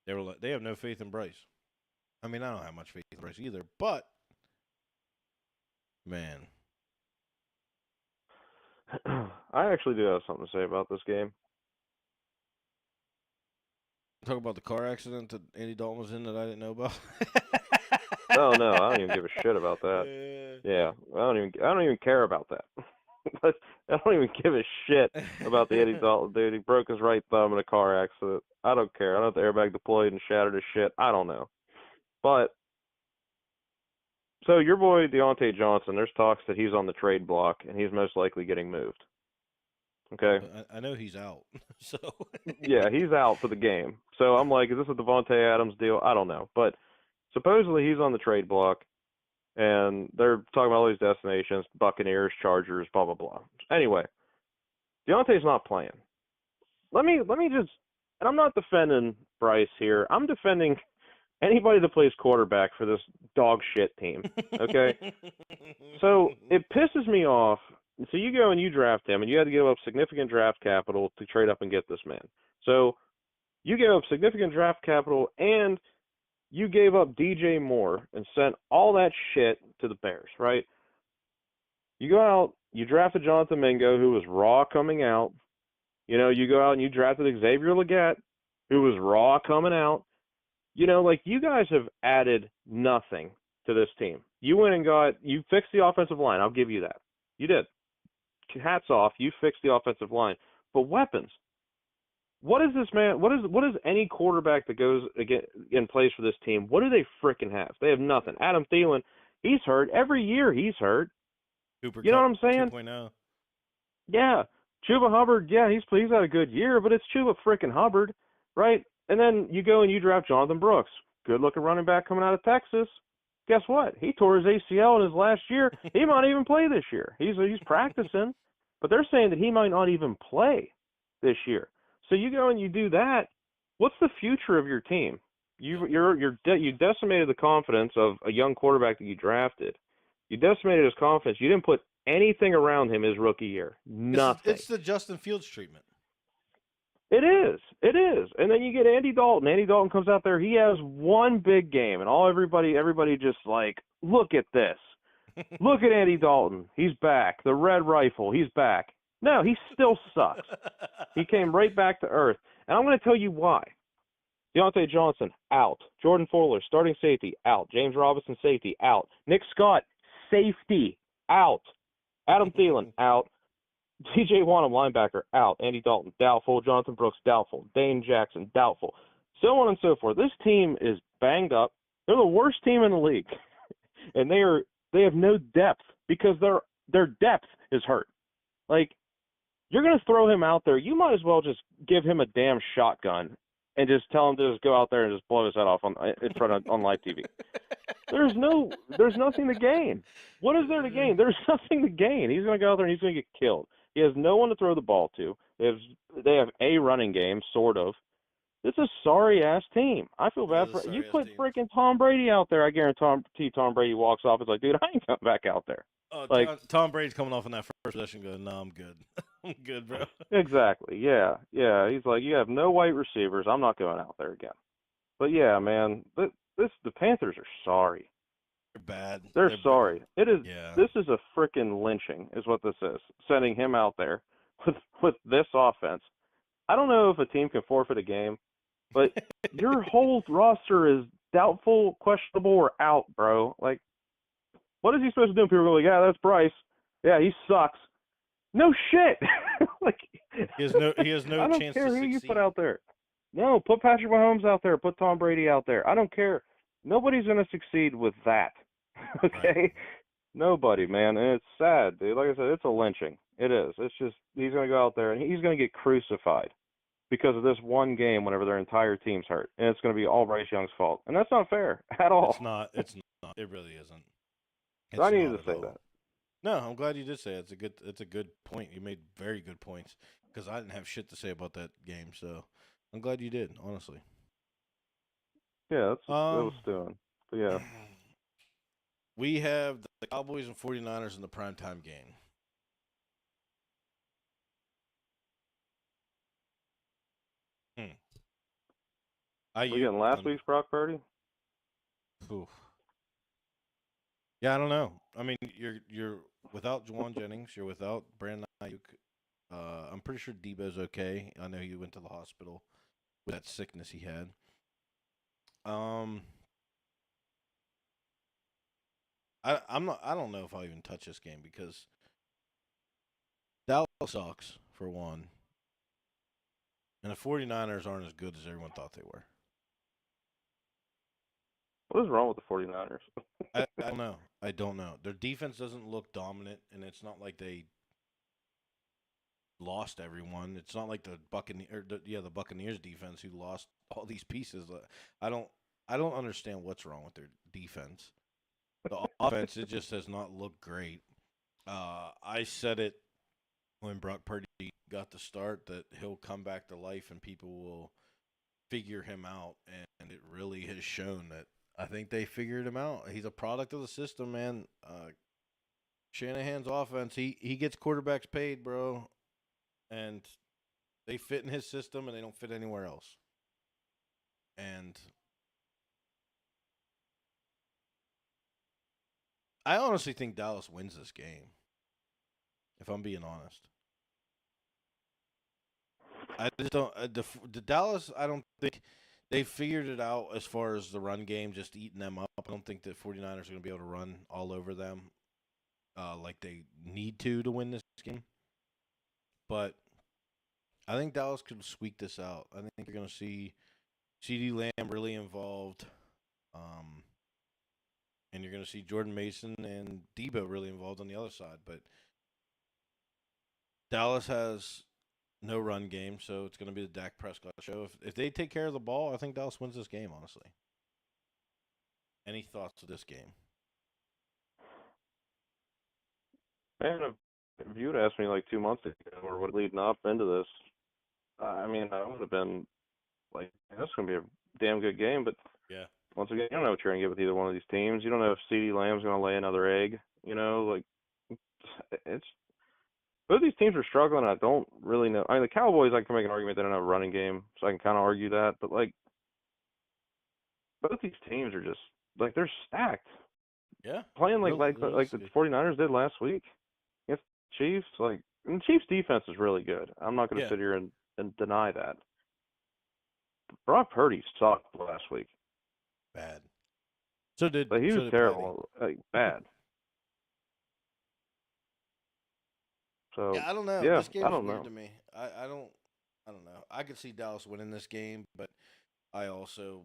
S1: They have no faith in Bryce. I mean, I don't have much faith in Bryce either, but man,
S2: I actually do have something to say about this game.
S1: Talk about the car accident that Andy Dalton was in that I didn't know about.
S2: Oh no, I don't even give a shit about that. Yeah, I don't even care about that. I don't even give a shit about the Andy Dalton dude. He broke his right thumb in a car accident. I don't care. I don't know if the airbag deployed and shattered his shit. I don't know. But so your boy Deontay Johnson, there's talks that he's on the trade block and he's most likely getting moved. Okay.
S1: I know he's out. So
S2: yeah, he's out for the game. So I'm like, is this a Devontae Adams deal? I don't know. But supposedly he's on the trade block. And they're talking about all these destinations, Buccaneers, Chargers, blah, blah, blah. Anyway, Deontay's not playing. Let me just, and I'm not defending Bryce here. I'm defending anybody that plays quarterback for this dog shit team. Okay? So it pisses me off. So you go and you draft him, and you had to give up significant draft capital to trade up and get this man. So you gave up significant draft capital, and you gave up DJ Moore and sent all that shit to the Bears, right? You go out, you drafted Jonathan Mingo, who was raw coming out. You know, you go out and you drafted Xavier Legette, who was raw coming out. You know, like, you guys have added nothing to this team. You went and you fixed the offensive line. I'll give you that. You did. Hats off. You fixed the offensive line. But weapons. What is this, man? What is any quarterback that goes in place for this team? What do they frickin' have? They have nothing. Adam Thielen, he's hurt. Every year he's hurt.
S1: Cooper
S2: You know
S1: Kupp
S2: what I'm saying?
S1: 2.0.
S2: Yeah. Chuba Hubbard, yeah, he's had a good year, but it's Chuba frickin' Hubbard, right? And then you go and you draft Jonathan Brooks. Good-looking running back coming out of Texas. Guess what? He tore his ACL in his last year. He might even play this year. He's practicing, but they're saying that he might not even play this year. So you go and you do that. What's the future of your team? You decimated the confidence of a young quarterback that you drafted. You decimated his confidence. You didn't put anything around him his rookie year. Nothing.
S1: It's the Justin Fields treatment.
S2: It is. It is. And then you get Andy Dalton. Andy Dalton comes out there. He has one big game, and everybody just like, look at this. Look at Andy Dalton. He's back. The Red Rifle. He's back. No, he still sucks. He came right back to earth. And I'm going to tell you why. Deontay Johnson, out. Jordan Fuller, starting safety, out. James Robinson, safety, out. Nick Scott, safety, out. Adam Thielen, out. TJ Wanham, linebacker, out. Andy Dalton, doubtful. Jonathan Brooks, doubtful. Dane Jackson, doubtful. So on and so forth. This team is banged up. They're the worst team in the league. And they have no depth because their depth is hurt. Like, you're going to throw him out there. You might as well just give him a damn shotgun and just tell him to just go out there and just blow his head off on live TV. There's nothing to gain. What is there to gain? There's nothing to gain. He's going to go out there and he's going to get killed. He has no one to throw the ball to. They have a running game, sort of. It's a sorry-ass team. I feel bad for you. Put freaking Tom Brady out there. I guarantee Tom Brady walks off. It's like, dude, I ain't coming back out there.
S1: Like, Tom Brady's coming off in that first possession going, no, I'm good. I'm good, bro.
S2: Exactly. Yeah. He's like, you have no white receivers. I'm not going out there again. But, yeah, man, the Panthers are sorry.
S1: They're bad.
S2: They're sorry.
S1: Bad.
S2: It is. Yeah. This is a freaking lynching is what this is, sending him out there with this offense. I don't know if a team can forfeit a game, but your whole roster is doubtful, questionable, or out, bro. Like, what is he supposed to do? And people go like, yeah, that's Bryce. Yeah, he sucks. No shit. Like,
S1: he has no
S2: I don't
S1: chance
S2: care
S1: to
S2: who
S1: succeed.
S2: you put out there. No, put Patrick Mahomes out there. Put Tom Brady out there. I don't care. Nobody's going to succeed with that. Okay? Right. Nobody, man. And it's sad, dude. Like I said, it's a lynching. It is. It's just he's going to go out there and he's going to get crucified because of this one game whenever their entire team's hurt. And it's going to be all Bryce Young's fault. And that's not fair at all.
S1: It's not. It really isn't.
S2: I needed to say that.
S1: No, I'm glad you did say it. It's a good point. You made very good points because I didn't have shit to say about that game. So I'm glad you did, honestly.
S2: Yeah, that's what I was doing. But yeah.
S1: We have the Cowboys and 49ers in the primetime game.
S2: We getting last week's Brock Purdy?
S1: Oof. Yeah, I don't know. I mean, you're without Juwan Jennings. You're without Brandon Ayuk. I'm pretty sure Debo's okay. I know he went to the hospital with that sickness he had. I don't know if I'll even touch this game because Dallas sucks, for one. And the 49ers aren't as good as everyone thought they were.
S2: What is wrong with the 49ers?
S1: I don't know. Their defense doesn't look dominant, and it's not like they lost everyone. It's not like the Buccaneers defense who lost all these pieces. I don't understand what's wrong with their defense. The offense, it just does not look great. I said it when Brock Purdy got the start that he'll come back to life and people will figure him out, and it really has shown that I think they figured him out. He's a product of the system, man. Shanahan's offense, he gets quarterbacks paid, bro, and they fit in his system, and they don't fit anywhere else. And I honestly think Dallas wins this game, if I'm being honest. I just don't. The Dallas, I don't think they figured it out as far as the run game, just eating them up. I don't think the 49ers are going to be able to run all over them like they need to win this game. But I think Dallas could squeak this out. I think you're going to see CeeDee Lamb really involved. And you're going to see Jordan Mason and Debo really involved on the other side. But Dallas has no run game, so it's going to be the Dak Prescott show. If they take care of the ball, I think Dallas wins this game, honestly. Any thoughts of this game?
S2: Man, if you would asked me like 2 months ago or what leading up into this, I mean, I would have been like, that's going to be a damn good game. But
S1: Yeah.
S2: once again, you don't know what you're going to get with either one of these teams. You don't know if CeeDee Lamb's going to lay another egg. You know, like, it's both these teams are struggling. I don't really know. I mean, the Cowboys, I can make an argument they don't have a running game, so I can kind of argue that. But like, both these teams are just like they're stacked.
S1: Yeah.
S2: Playing like the 49ers did last week against the Chiefs. Like, and the Chiefs' defense is really good. I'm not going to sit here and deny that. Brock Purdy sucked last week.
S1: Bad. So did.
S2: Like, he
S1: so
S2: was
S1: did
S2: terrible. Like, bad. So
S1: Yeah, I don't know.
S2: yeah,
S1: This game's
S2: I don't
S1: weird
S2: know.
S1: to me. I don't know. I could see Dallas winning this game, but I also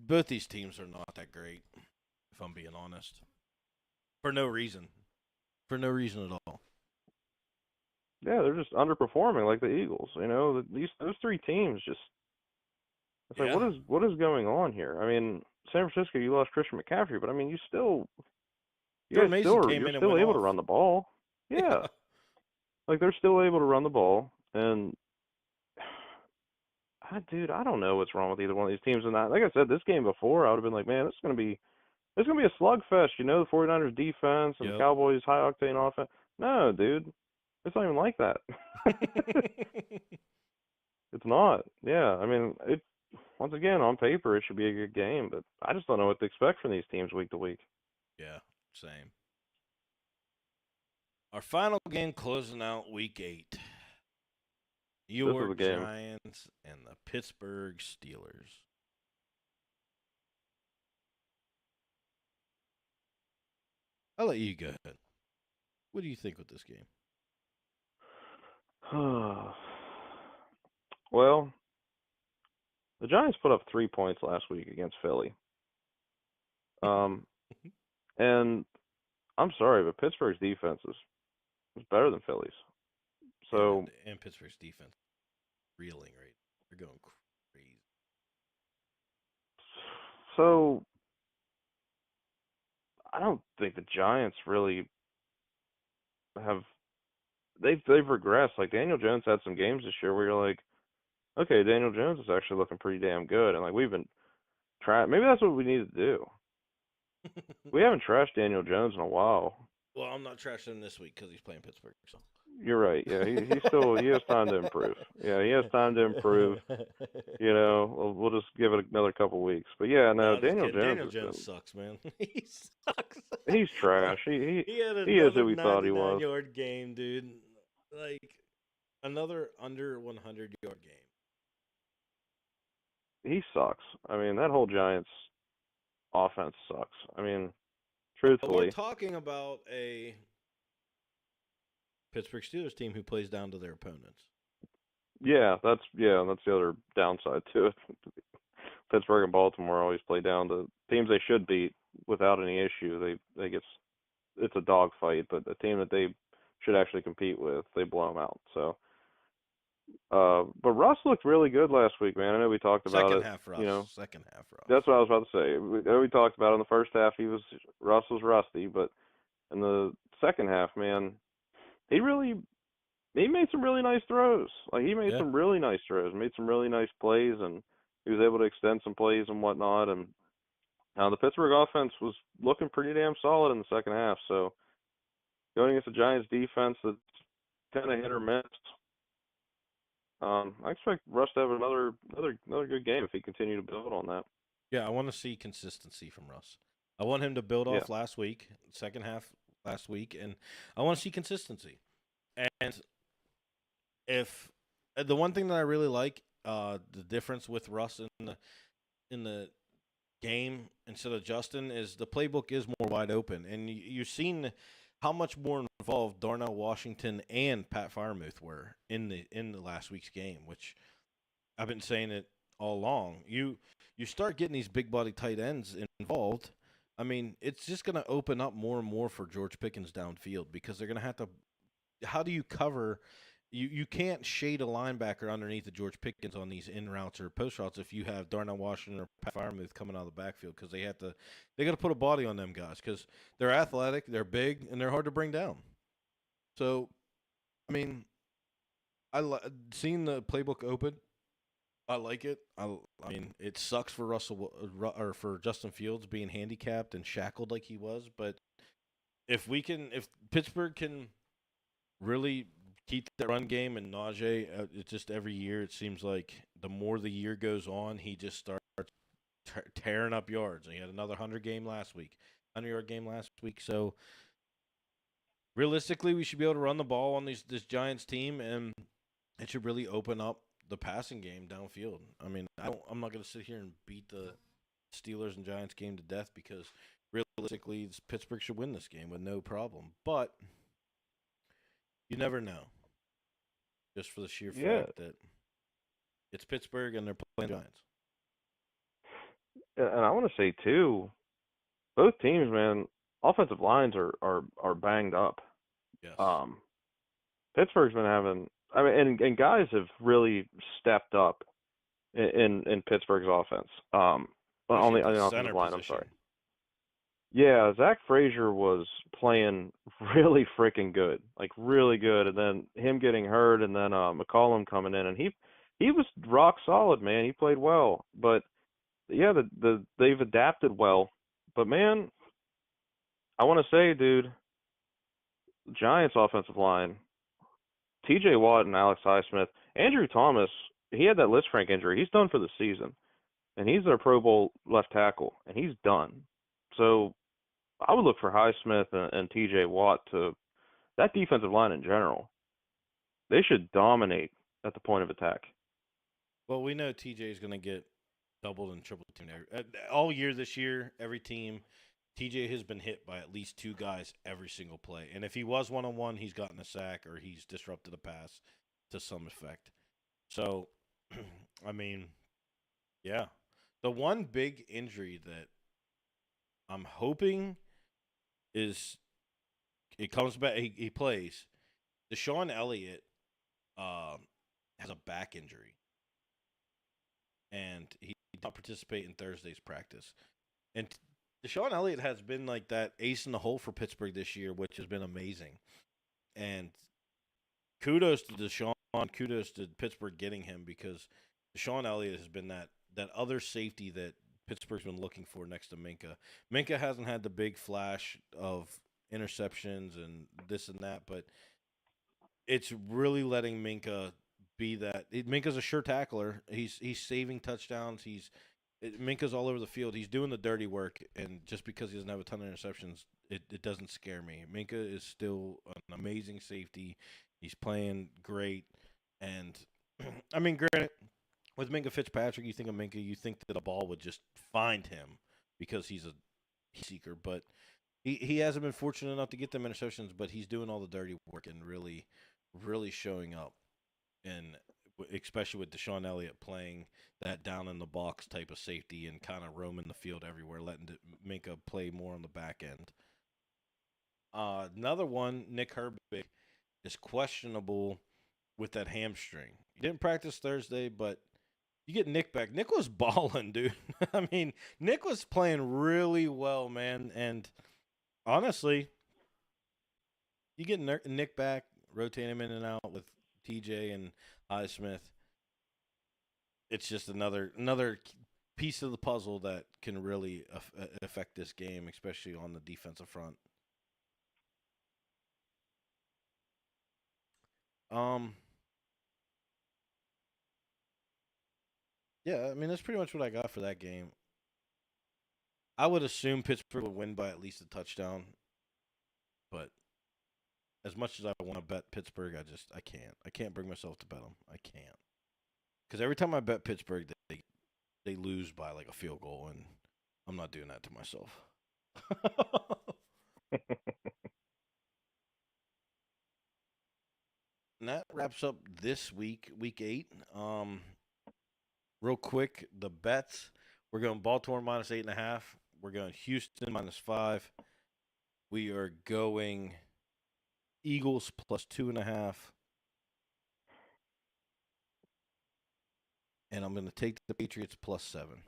S1: both these teams are not that great, if I'm being honest. For no reason. For no reason at all.
S2: Yeah, they're just underperforming like the Eagles. You know, those three teams just. It's like, what is going on here? I mean, San Francisco, you lost Christian McCaffrey, but I mean, you're still able to run the ball. Yeah. Like, they're still able to run the ball, and dude, I don't know what's wrong with either one of these teams. And like I said, this game before, I would have been like, man, it's gonna be a slugfest. You know, the 49ers defense and the Cowboys high octane offense. No, dude, it's not even like that. It's not. Yeah, I mean, once again, on paper, it should be a good game, but I just don't know what to expect from these teams week to week.
S1: Yeah, same. Our final game closing out Week 8. Your Giants and the Pittsburgh Steelers. I'll let you go ahead. What do you think with this game?
S2: Well, the Giants put up 3 points last week against Philly. And I'm sorry, but Pittsburgh's defense is better than Philly's. So
S1: and Pittsburgh's defense reeling right. They're going crazy.
S2: So I don't think the Giants really have. They've regressed. Like, Daniel Jones had some games this year where you're like, okay, Daniel Jones is actually looking pretty damn good, and like we've been trying. Maybe that's what we need to do. We haven't trashed Daniel Jones in a while.
S1: Well, I'm not trashing him this week because he's playing Pittsburgh. So.
S2: You're right. Yeah, he has time to improve. Yeah, he has time to improve. You know, we'll just give it another couple weeks. But yeah, no, Daniel
S1: Jones sucks, man. He sucks.
S2: He's trash. He
S1: is
S2: who we thought he was.
S1: 99-yard game, dude. Like another under 100-yard game.
S2: He sucks. I mean, that whole Giants offense sucks. I mean, truthfully.
S1: We're talking about a Pittsburgh Steelers team who plays down to their opponents.
S2: Yeah, that's the other downside to it. Pittsburgh and Baltimore always play down to teams they should beat without any issue. It's a dogfight, but a team that they should actually compete with, they blow them out. So, but Russ looked really good last week, man. I know we talked about
S1: Second half Russ.
S2: That's what I was about to say. We talked about it in the first half. Russ was rusty, but in the second half, man, he really he made some really nice throws. Like he made
S1: Yeah.
S2: some really nice throws, made some really nice plays, and he was able to extend some plays and whatnot. And the Pittsburgh offense was looking pretty damn solid in the second half. So going against the Giants defense that's kind of hit or miss, I expect Russ to have another good game if he continue to build on that.
S1: Yeah, I want to see consistency from Russ. I want him to build
S2: Yeah.
S1: off last week, second half last week, and I want to see consistency. And if the one thing that I really like, the difference with Russ in the game instead of Justin is the playbook is more wide open, and you've seen how much more involved Darnell Washington and Pat Firemouth were in the last week's game, which I've been saying it all along. You start getting these big body tight ends involved. I mean, it's just going to open up more and more for George Pickens downfield because they're going to have to. How do you cover? You can't shade a linebacker underneath of George Pickens on these in routes or post routes if you have Darnell Washington or Pat Firemouth coming out of the backfield because they got to put a body on them guys because they're athletic, they're big, and they're hard to bring down. So, I mean, seeing the playbook open. I like it. I mean, it sucks for or for Justin Fields being handicapped and shackled like he was. But if Pittsburgh can really keep that run game and Najee, it's just every year it seems like the more the year goes on, he just starts tearing up yards. He had another 100-yard game last week. So realistically, we should be able to run the ball on this Giants team, and it should really open up the passing game downfield. I mean, I'm not going to sit here and beat the Steelers and Giants game to death because realistically, Pittsburgh should win this game with no problem. But you never know. Just for the sheer fact that it's Pittsburgh and they're playing Giants.
S2: And I want to say too, both teams, man, offensive lines are banged up.
S1: Yes.
S2: Pittsburgh's been having. I mean, and guys have really stepped up in Pittsburgh's offense. On the offensive line, I'm sorry. Yeah, Zach Frazier was playing really freaking good, like really good, and then him getting hurt, and then McCollum coming in, and he was rock solid, man. He played well, but yeah, they've adapted well. But man, I want to say, dude, Giants offensive line, T.J. Watt and Alex Highsmith, Andrew Thomas, he had that Lisfranc injury. He's done for the season, and he's their Pro Bowl left tackle, and he's done. So I would look for Highsmith and T.J. Watt that defensive line in general. They should dominate at the point of attack.
S1: Well, we know TJ is going to get doubled and triple teamed all year this year. Every team, TJ has been hit by at least two guys every single play. And if he was one-on-one, he's gotten a sack or he's disrupted a pass to some effect. So, I mean, yeah. The one big injury that I'm hoping is it comes back. He plays. Deshaun Elliott has a back injury, and he did not participate in Thursday's practice. And Deshaun Elliott has been like that ace in the hole for Pittsburgh this year, which has been amazing. And kudos to Deshaun. Kudos to Pittsburgh getting him because Deshaun Elliott has been that other safety that Pittsburgh's been looking for next to Minkah. Minkah hasn't had the big flash of interceptions and this and that, but it's really letting Minkah be that. Minkah's a sure tackler. He's saving touchdowns. Minkah's all over the field. He's doing the dirty work, and just because he doesn't have a ton of interceptions, it doesn't scare me. Minkah is still an amazing safety. He's playing great, and I mean, granted, with Minkah Fitzpatrick, you think of Minkah, you think that a ball would just find him because he's a seeker, but he hasn't been fortunate enough to get them interceptions, but he's doing all the dirty work and really, really showing up, and especially with Deshaun Elliott playing that down in the box type of safety and kind of roaming the field everywhere, letting Minkah play more on the back end. Another one, Nick Herbig, is questionable with that hamstring. He didn't practice Thursday, but you get Nick back. Nick was balling, dude. I mean, Nick was playing really well, man. And honestly, you get Nick back, rotate him in and out with TJ and Highsmith. It's just another piece of the puzzle that can really affect this game, especially on the defensive front. Yeah, I mean that's pretty much what I got for that game. I would assume Pittsburgh would win by at least a touchdown, but as much as I want to bet Pittsburgh, I can't. I can't bring myself to bet them. I can't because every time I bet Pittsburgh, they lose by like a field goal, and I'm not doing that to myself. And that wraps up this week, week 8. Real quick, the bets. We're going Baltimore minus 8.5. We're going Houston minus 5. We are going Eagles plus 2.5. And I'm going to take the Patriots plus 7.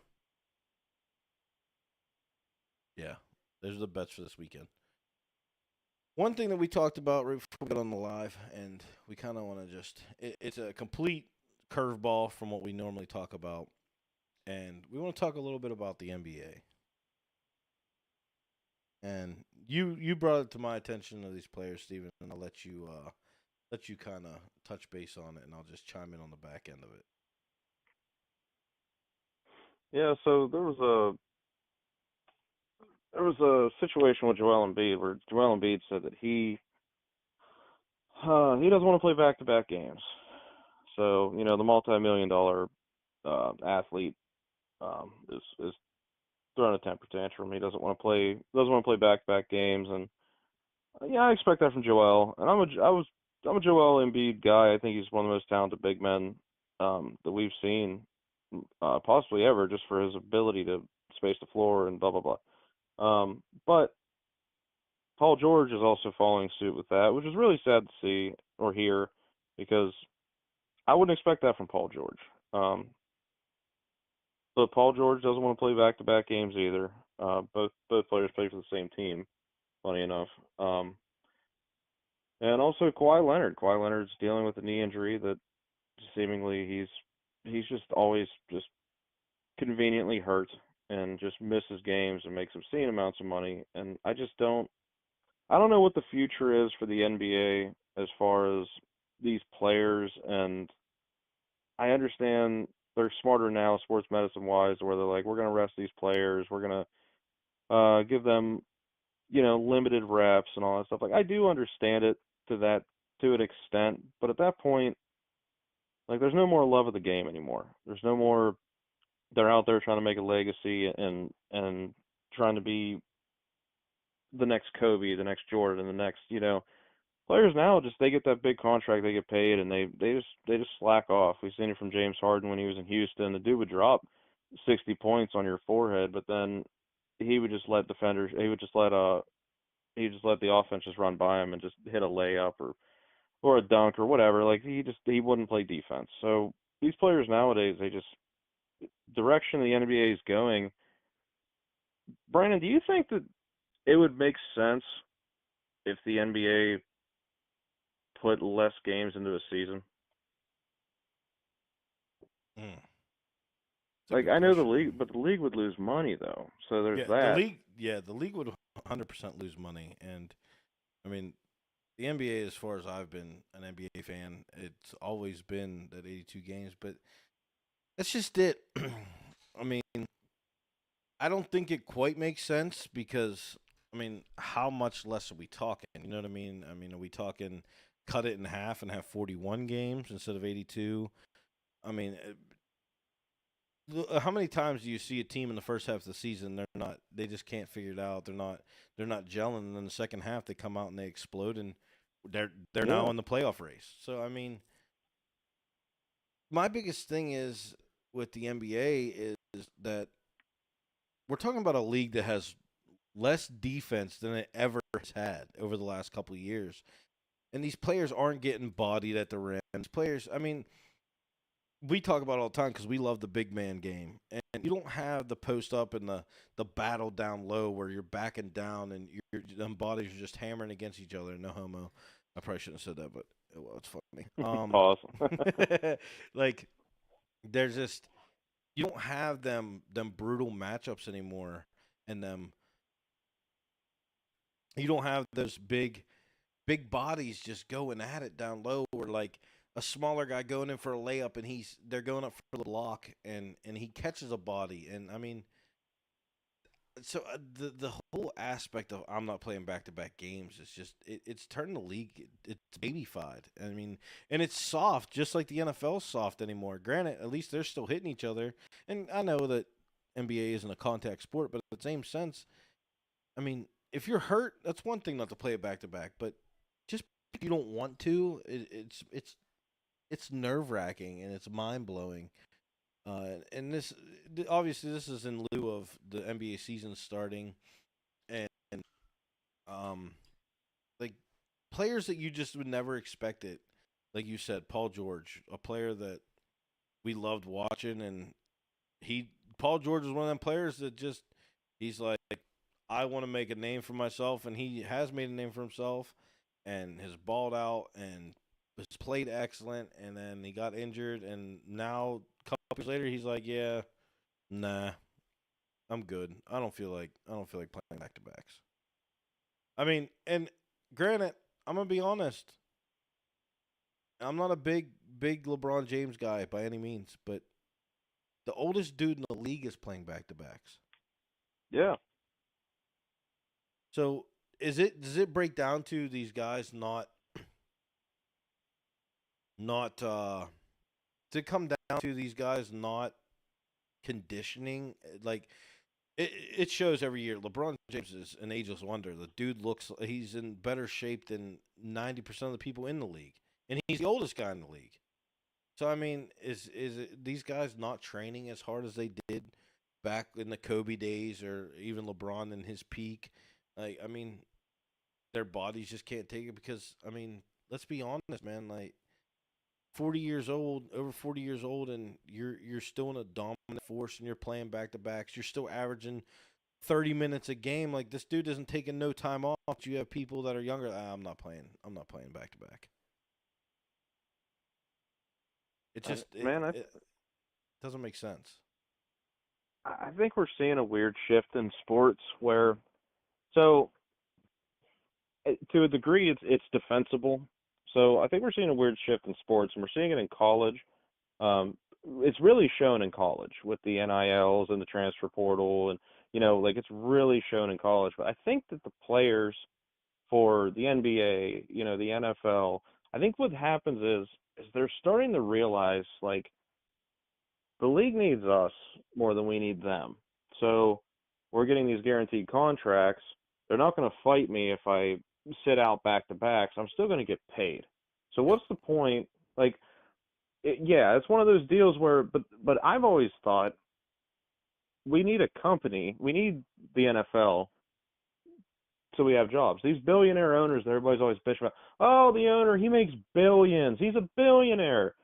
S1: Yeah, those are the bets for this weekend. One thing that we talked about right before we got on the live, and we kind of want to just, it's a complete curveball from what we normally talk about. And we want to talk a little bit about the NBA. And you brought it to my attention of these players, Steven, and I'll let you kind of touch base on it, and I'll just chime in on the back end of it.
S2: Yeah, so there was a situation with Joel Embiid where Joel Embiid said that he doesn't want to play back-to-back games. So the multi-million-dollar athlete is throwing a temper tantrum. He doesn't want to play back-to-back games, and yeah, I expect that from Joel. And I'm a Joel Embiid guy. I think he's one of the most talented big men that we've seen, possibly ever, just for his ability to space the floor and blah blah blah. But Paul George is also following suit with that, which is really sad to see or hear, because I wouldn't expect that from Paul George. But Paul George doesn't want to play back-to-back games either. Both players play for the same team, funny enough. And also Kawhi Leonard. Kawhi Leonard's dealing with a knee injury that seemingly he's just always just conveniently hurt and just misses games and makes obscene amounts of money. And I don't know what the future is for the NBA as far as these players, and I understand they're smarter now, sports medicine wise, where they're like, we're going to rest these players, we're going to give them, limited reps and all that stuff. Like, I do understand it to an extent, but at that point, like, there's no more love of the game anymore. There's no more. They're out there trying to make a legacy and trying to be the next Kobe, the next Jordan, the next, players now they get that big contract, they get paid, and they just slack off. We've seen it from James Harden when he was in Houston. The dude would drop 60 points on your forehead, but then he would just let defenders. He would just let the offense just run by him and just hit a layup or a dunk or whatever. Like he wouldn't play defense. So these players nowadays, direction the NBA is going. Brandon, do you think that it would make sense if the NBA put less games into a season? Like, I know the league, but the league would lose money though. So there's that.
S1: The league would 100% lose money, and I mean, the NBA, as far as I've been an NBA fan, it's always been that 82 games, but that's just it. I mean, I don't think it quite makes sense because, I mean, how much less are we talking? You know what I mean? I mean, are we talking cut it in half and have 41 games instead of 82? I mean, how many times do you see a team in the first half of the season they just can't figure it out. They're not gelling, and then the second half they come out and they explode and they're now in the playoff race. So I mean, my biggest thing is with the NBA is that we're talking about a league that has less defense than it ever has had over the last couple of years. And these players aren't getting bodied at the rim. These players, I mean, we talk about it all the time because we love the big man game. And you don't have the post up and the battle down low where you're backing down and them bodies are just hammering against each other. No homo. I probably shouldn't have said that, but Well, it's funny.
S2: Awesome.
S1: Like there's just you don't have them brutal matchups anymore, and them you don't have those big bodies just going at it down low, or like a smaller guy going in for a layup and they're going up for the block and he catches a body. And I mean, so the whole aspect of I'm not playing back to back games is just it's turned the league, it's babyfied. I mean, and it's soft, just like the NFL's soft anymore. Granted, at least they're still hitting each other, and I know that NBA isn't a contact sport, but in the same sense, I mean, if you're hurt, that's one thing not to play it back to back, but just if you don't want to, it's nerve wracking and it's mind blowing. And obviously this is in lieu of the NBA season starting, and um, like players that you just would never expect it. Like you said, Paul George, a player that we loved watching, and Paul George was one of them players that just he's like, I want to make a name for myself, and he has made a name for himself, and has balled out and has played excellent, and then he got injured, and now a couple years later he's like, yeah, nah, I'm good. I don't feel like playing back to backs. I mean, and granted, I'm gonna be honest, I'm not a big LeBron James guy by any means, but the oldest dude in the league is playing back to backs.
S2: Yeah.
S1: So does it break down to these guys not does it come down to these guys not conditioning? Like it shows every year. LeBron James is an ageless wonder. The dude he's in better shape than 90% of the people in the league, and he's the oldest guy in the league. So I mean, is it these guys not training as hard as they did back in the Kobe days, or even LeBron in his peak? Like I mean, their bodies just can't take it because I mean, let's be honest, man. Like 40 years old, over 40 years old, and you're still in a dominant force, and you're playing back to backs. You're still averaging 30 minutes a game. Like this dude isn't taking no time off. You have people that are younger. I'm not playing. I'm not playing back to back. It just
S2: Man,
S1: it doesn't make sense.
S2: I think we're seeing a weird shift in sports where, so to a degree, it's defensible. So I think we're seeing a weird shift in sports, and we're seeing it in college. Um, it's really shown in college with the NILs and the transfer portal, and like it's really shown in college. But I think that the players for the NBA, the NFL, I think what happens is they're starting to realize like the league needs us more than we need them. So we're getting these guaranteed contracts. They're not going to fight me if I sit out back to backs. I'm still going to get paid. So
S1: Yep.
S2: what's the point? Like, yeah, it's one of those deals where, but I've always thought we need a company. We need the NFL so we have jobs. These billionaire owners that everybody's always bitching about. Oh, the owner, he makes billions. He's a billionaire.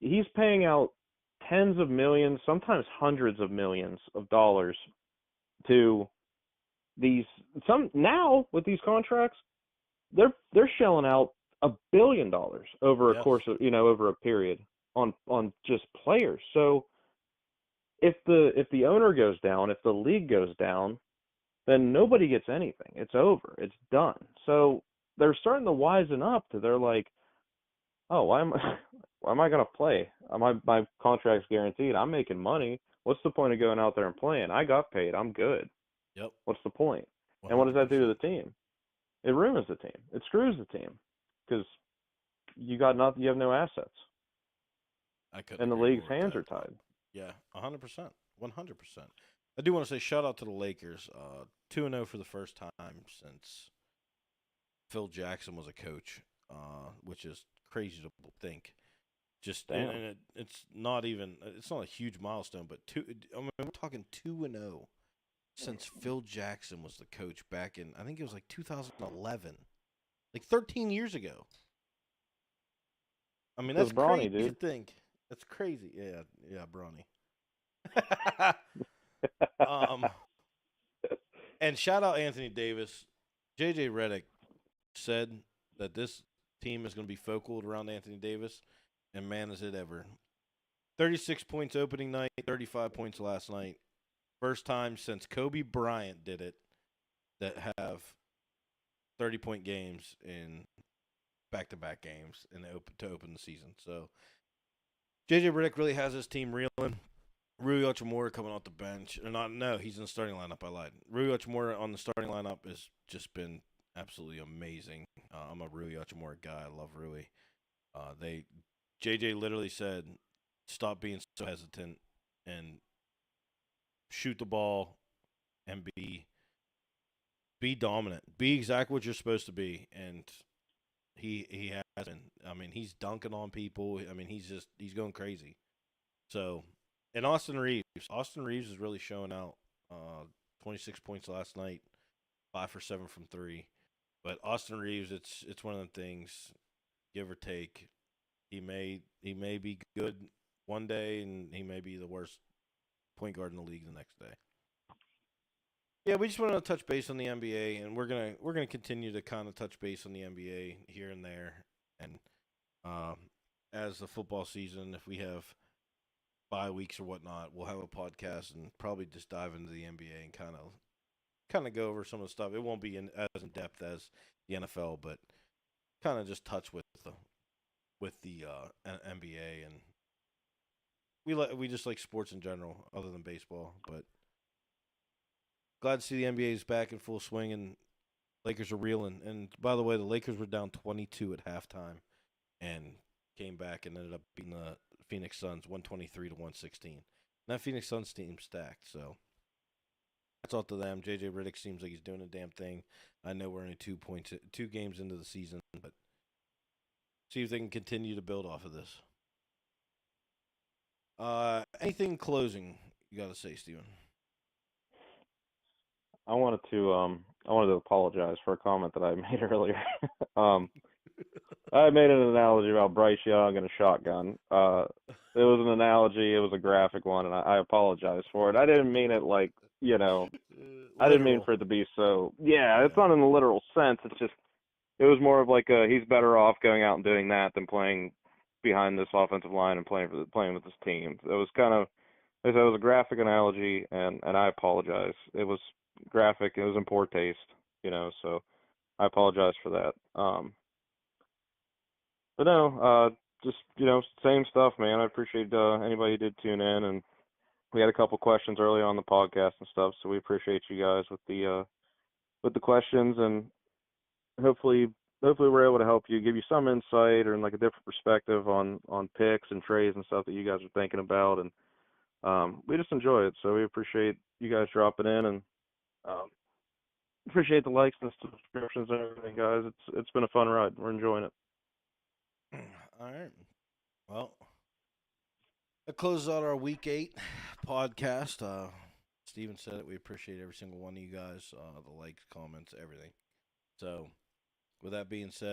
S2: He's paying out tens of millions, sometimes hundreds of millions of dollars to these some now with these contracts, they're shelling out $1 billion over a
S1: Yes.
S2: course of over a period on just players. So if the owner goes down, if the league goes down, then nobody gets anything. It's over. It's done. So they're starting to wisen up to they're like, oh, why am I gonna play? My contract's guaranteed. I'm making money. What's the point of going out there and playing? I got paid. I'm good.
S1: Yep.
S2: What's the point? And what does that do to
S1: 100%.
S2: the team? It ruins the team. It screws the team because you got nothing. You have no assets,
S1: I couldn't
S2: and the
S1: agree
S2: league's
S1: more with
S2: hands
S1: that.
S2: are tied.
S1: Yeah, 100%. 100%. I do want to say shout out to the Lakers. 2-0 for the first time since Phil Jackson was a coach, which is crazy to think. Just
S2: Damn.
S1: it's not a huge milestone, but I mean, we're talking 2-0 since Phil Jackson was the coach back in I think it was like 2011, like 13 years ago. I mean,
S2: It was
S1: that's
S2: Brawny,
S1: crazy to
S2: dude.
S1: think. That's crazy. Yeah, yeah, Bronny. um, and shout out Anthony Davis. JJ Redick said that this team is going to be focal around Anthony Davis, and man, is it ever. 36 points opening night, 35 points last night. First time since Kobe Bryant did it that have 30-point games in back-to-back games to open the season. So J.J. Redick really has his team reeling. Rui Hachimura coming off the bench. No, he's in the starting lineup. I lied. Rui Hachimura on the starting lineup has just been absolutely amazing. I'm a Rui Hachimura guy. I love Rui. JJ literally said, stop being so hesitant and shoot the ball and be dominant. Be exactly what you're supposed to be. And he has been. I mean, he's dunking on people. I mean, he's going crazy. So, and Austin Reeves is really showing out. 26 points last night, 5 for 7 from 3. But Austin Reeves, it's one of the things, give or take. He may be good one day, and he may be the worst point guard in the league the next day. Yeah, we just want to touch base on the NBA, and we're gonna continue to kind of touch base on the NBA here and there, and as the football season, if we have bye weeks or whatnot, we'll have a podcast and probably just dive into the NBA and kind of go over some of the stuff. It won't be as in depth as the NFL, but kind of just touch with the NBA, and we just like sports in general, other than baseball. But glad to see the NBA is back in full swing, and Lakers are reeling. And by the way, the Lakers were down 22 at halftime, and came back and ended up beating the Phoenix Suns 123 to 116. And that Phoenix Suns team stacked, so that's all to them. JJ Redick seems like he's doing a damn thing. I know we're only 2 games into the season, but see if they can continue to build off of this. Anything closing you got to say, Steven?
S2: I wanted to apologize for a comment that I made earlier. I made an analogy about Bryce Young and a shotgun. It was an analogy. It was a graphic one, and I apologize for it. I didn't mean it like, I didn't mean for it to be so. Yeah, it's not in the literal sense. It's just, it was more of like he's better off going out and doing that than playing behind this offensive line and playing with this team. It was kind of, it was a graphic analogy, and I apologize. It was graphic. It was in poor taste, so I apologize for that. But no, just, same stuff, man. I appreciate anybody who did tune in, and we had a couple questions earlier on the podcast and stuff, so we appreciate you guys with the questions, and hopefully we're able to help you, give you some insight or like a different perspective on picks and trades and stuff that you guys are thinking about, and we just enjoy it. So we appreciate you guys dropping in, and appreciate the likes and subscriptions and everything, guys. It's been a fun ride. We're enjoying it.
S1: All right. Well, that closes out our Week 8 podcast. Steven said it. We appreciate every single one of you guys, the likes, comments, everything. So, with that being said,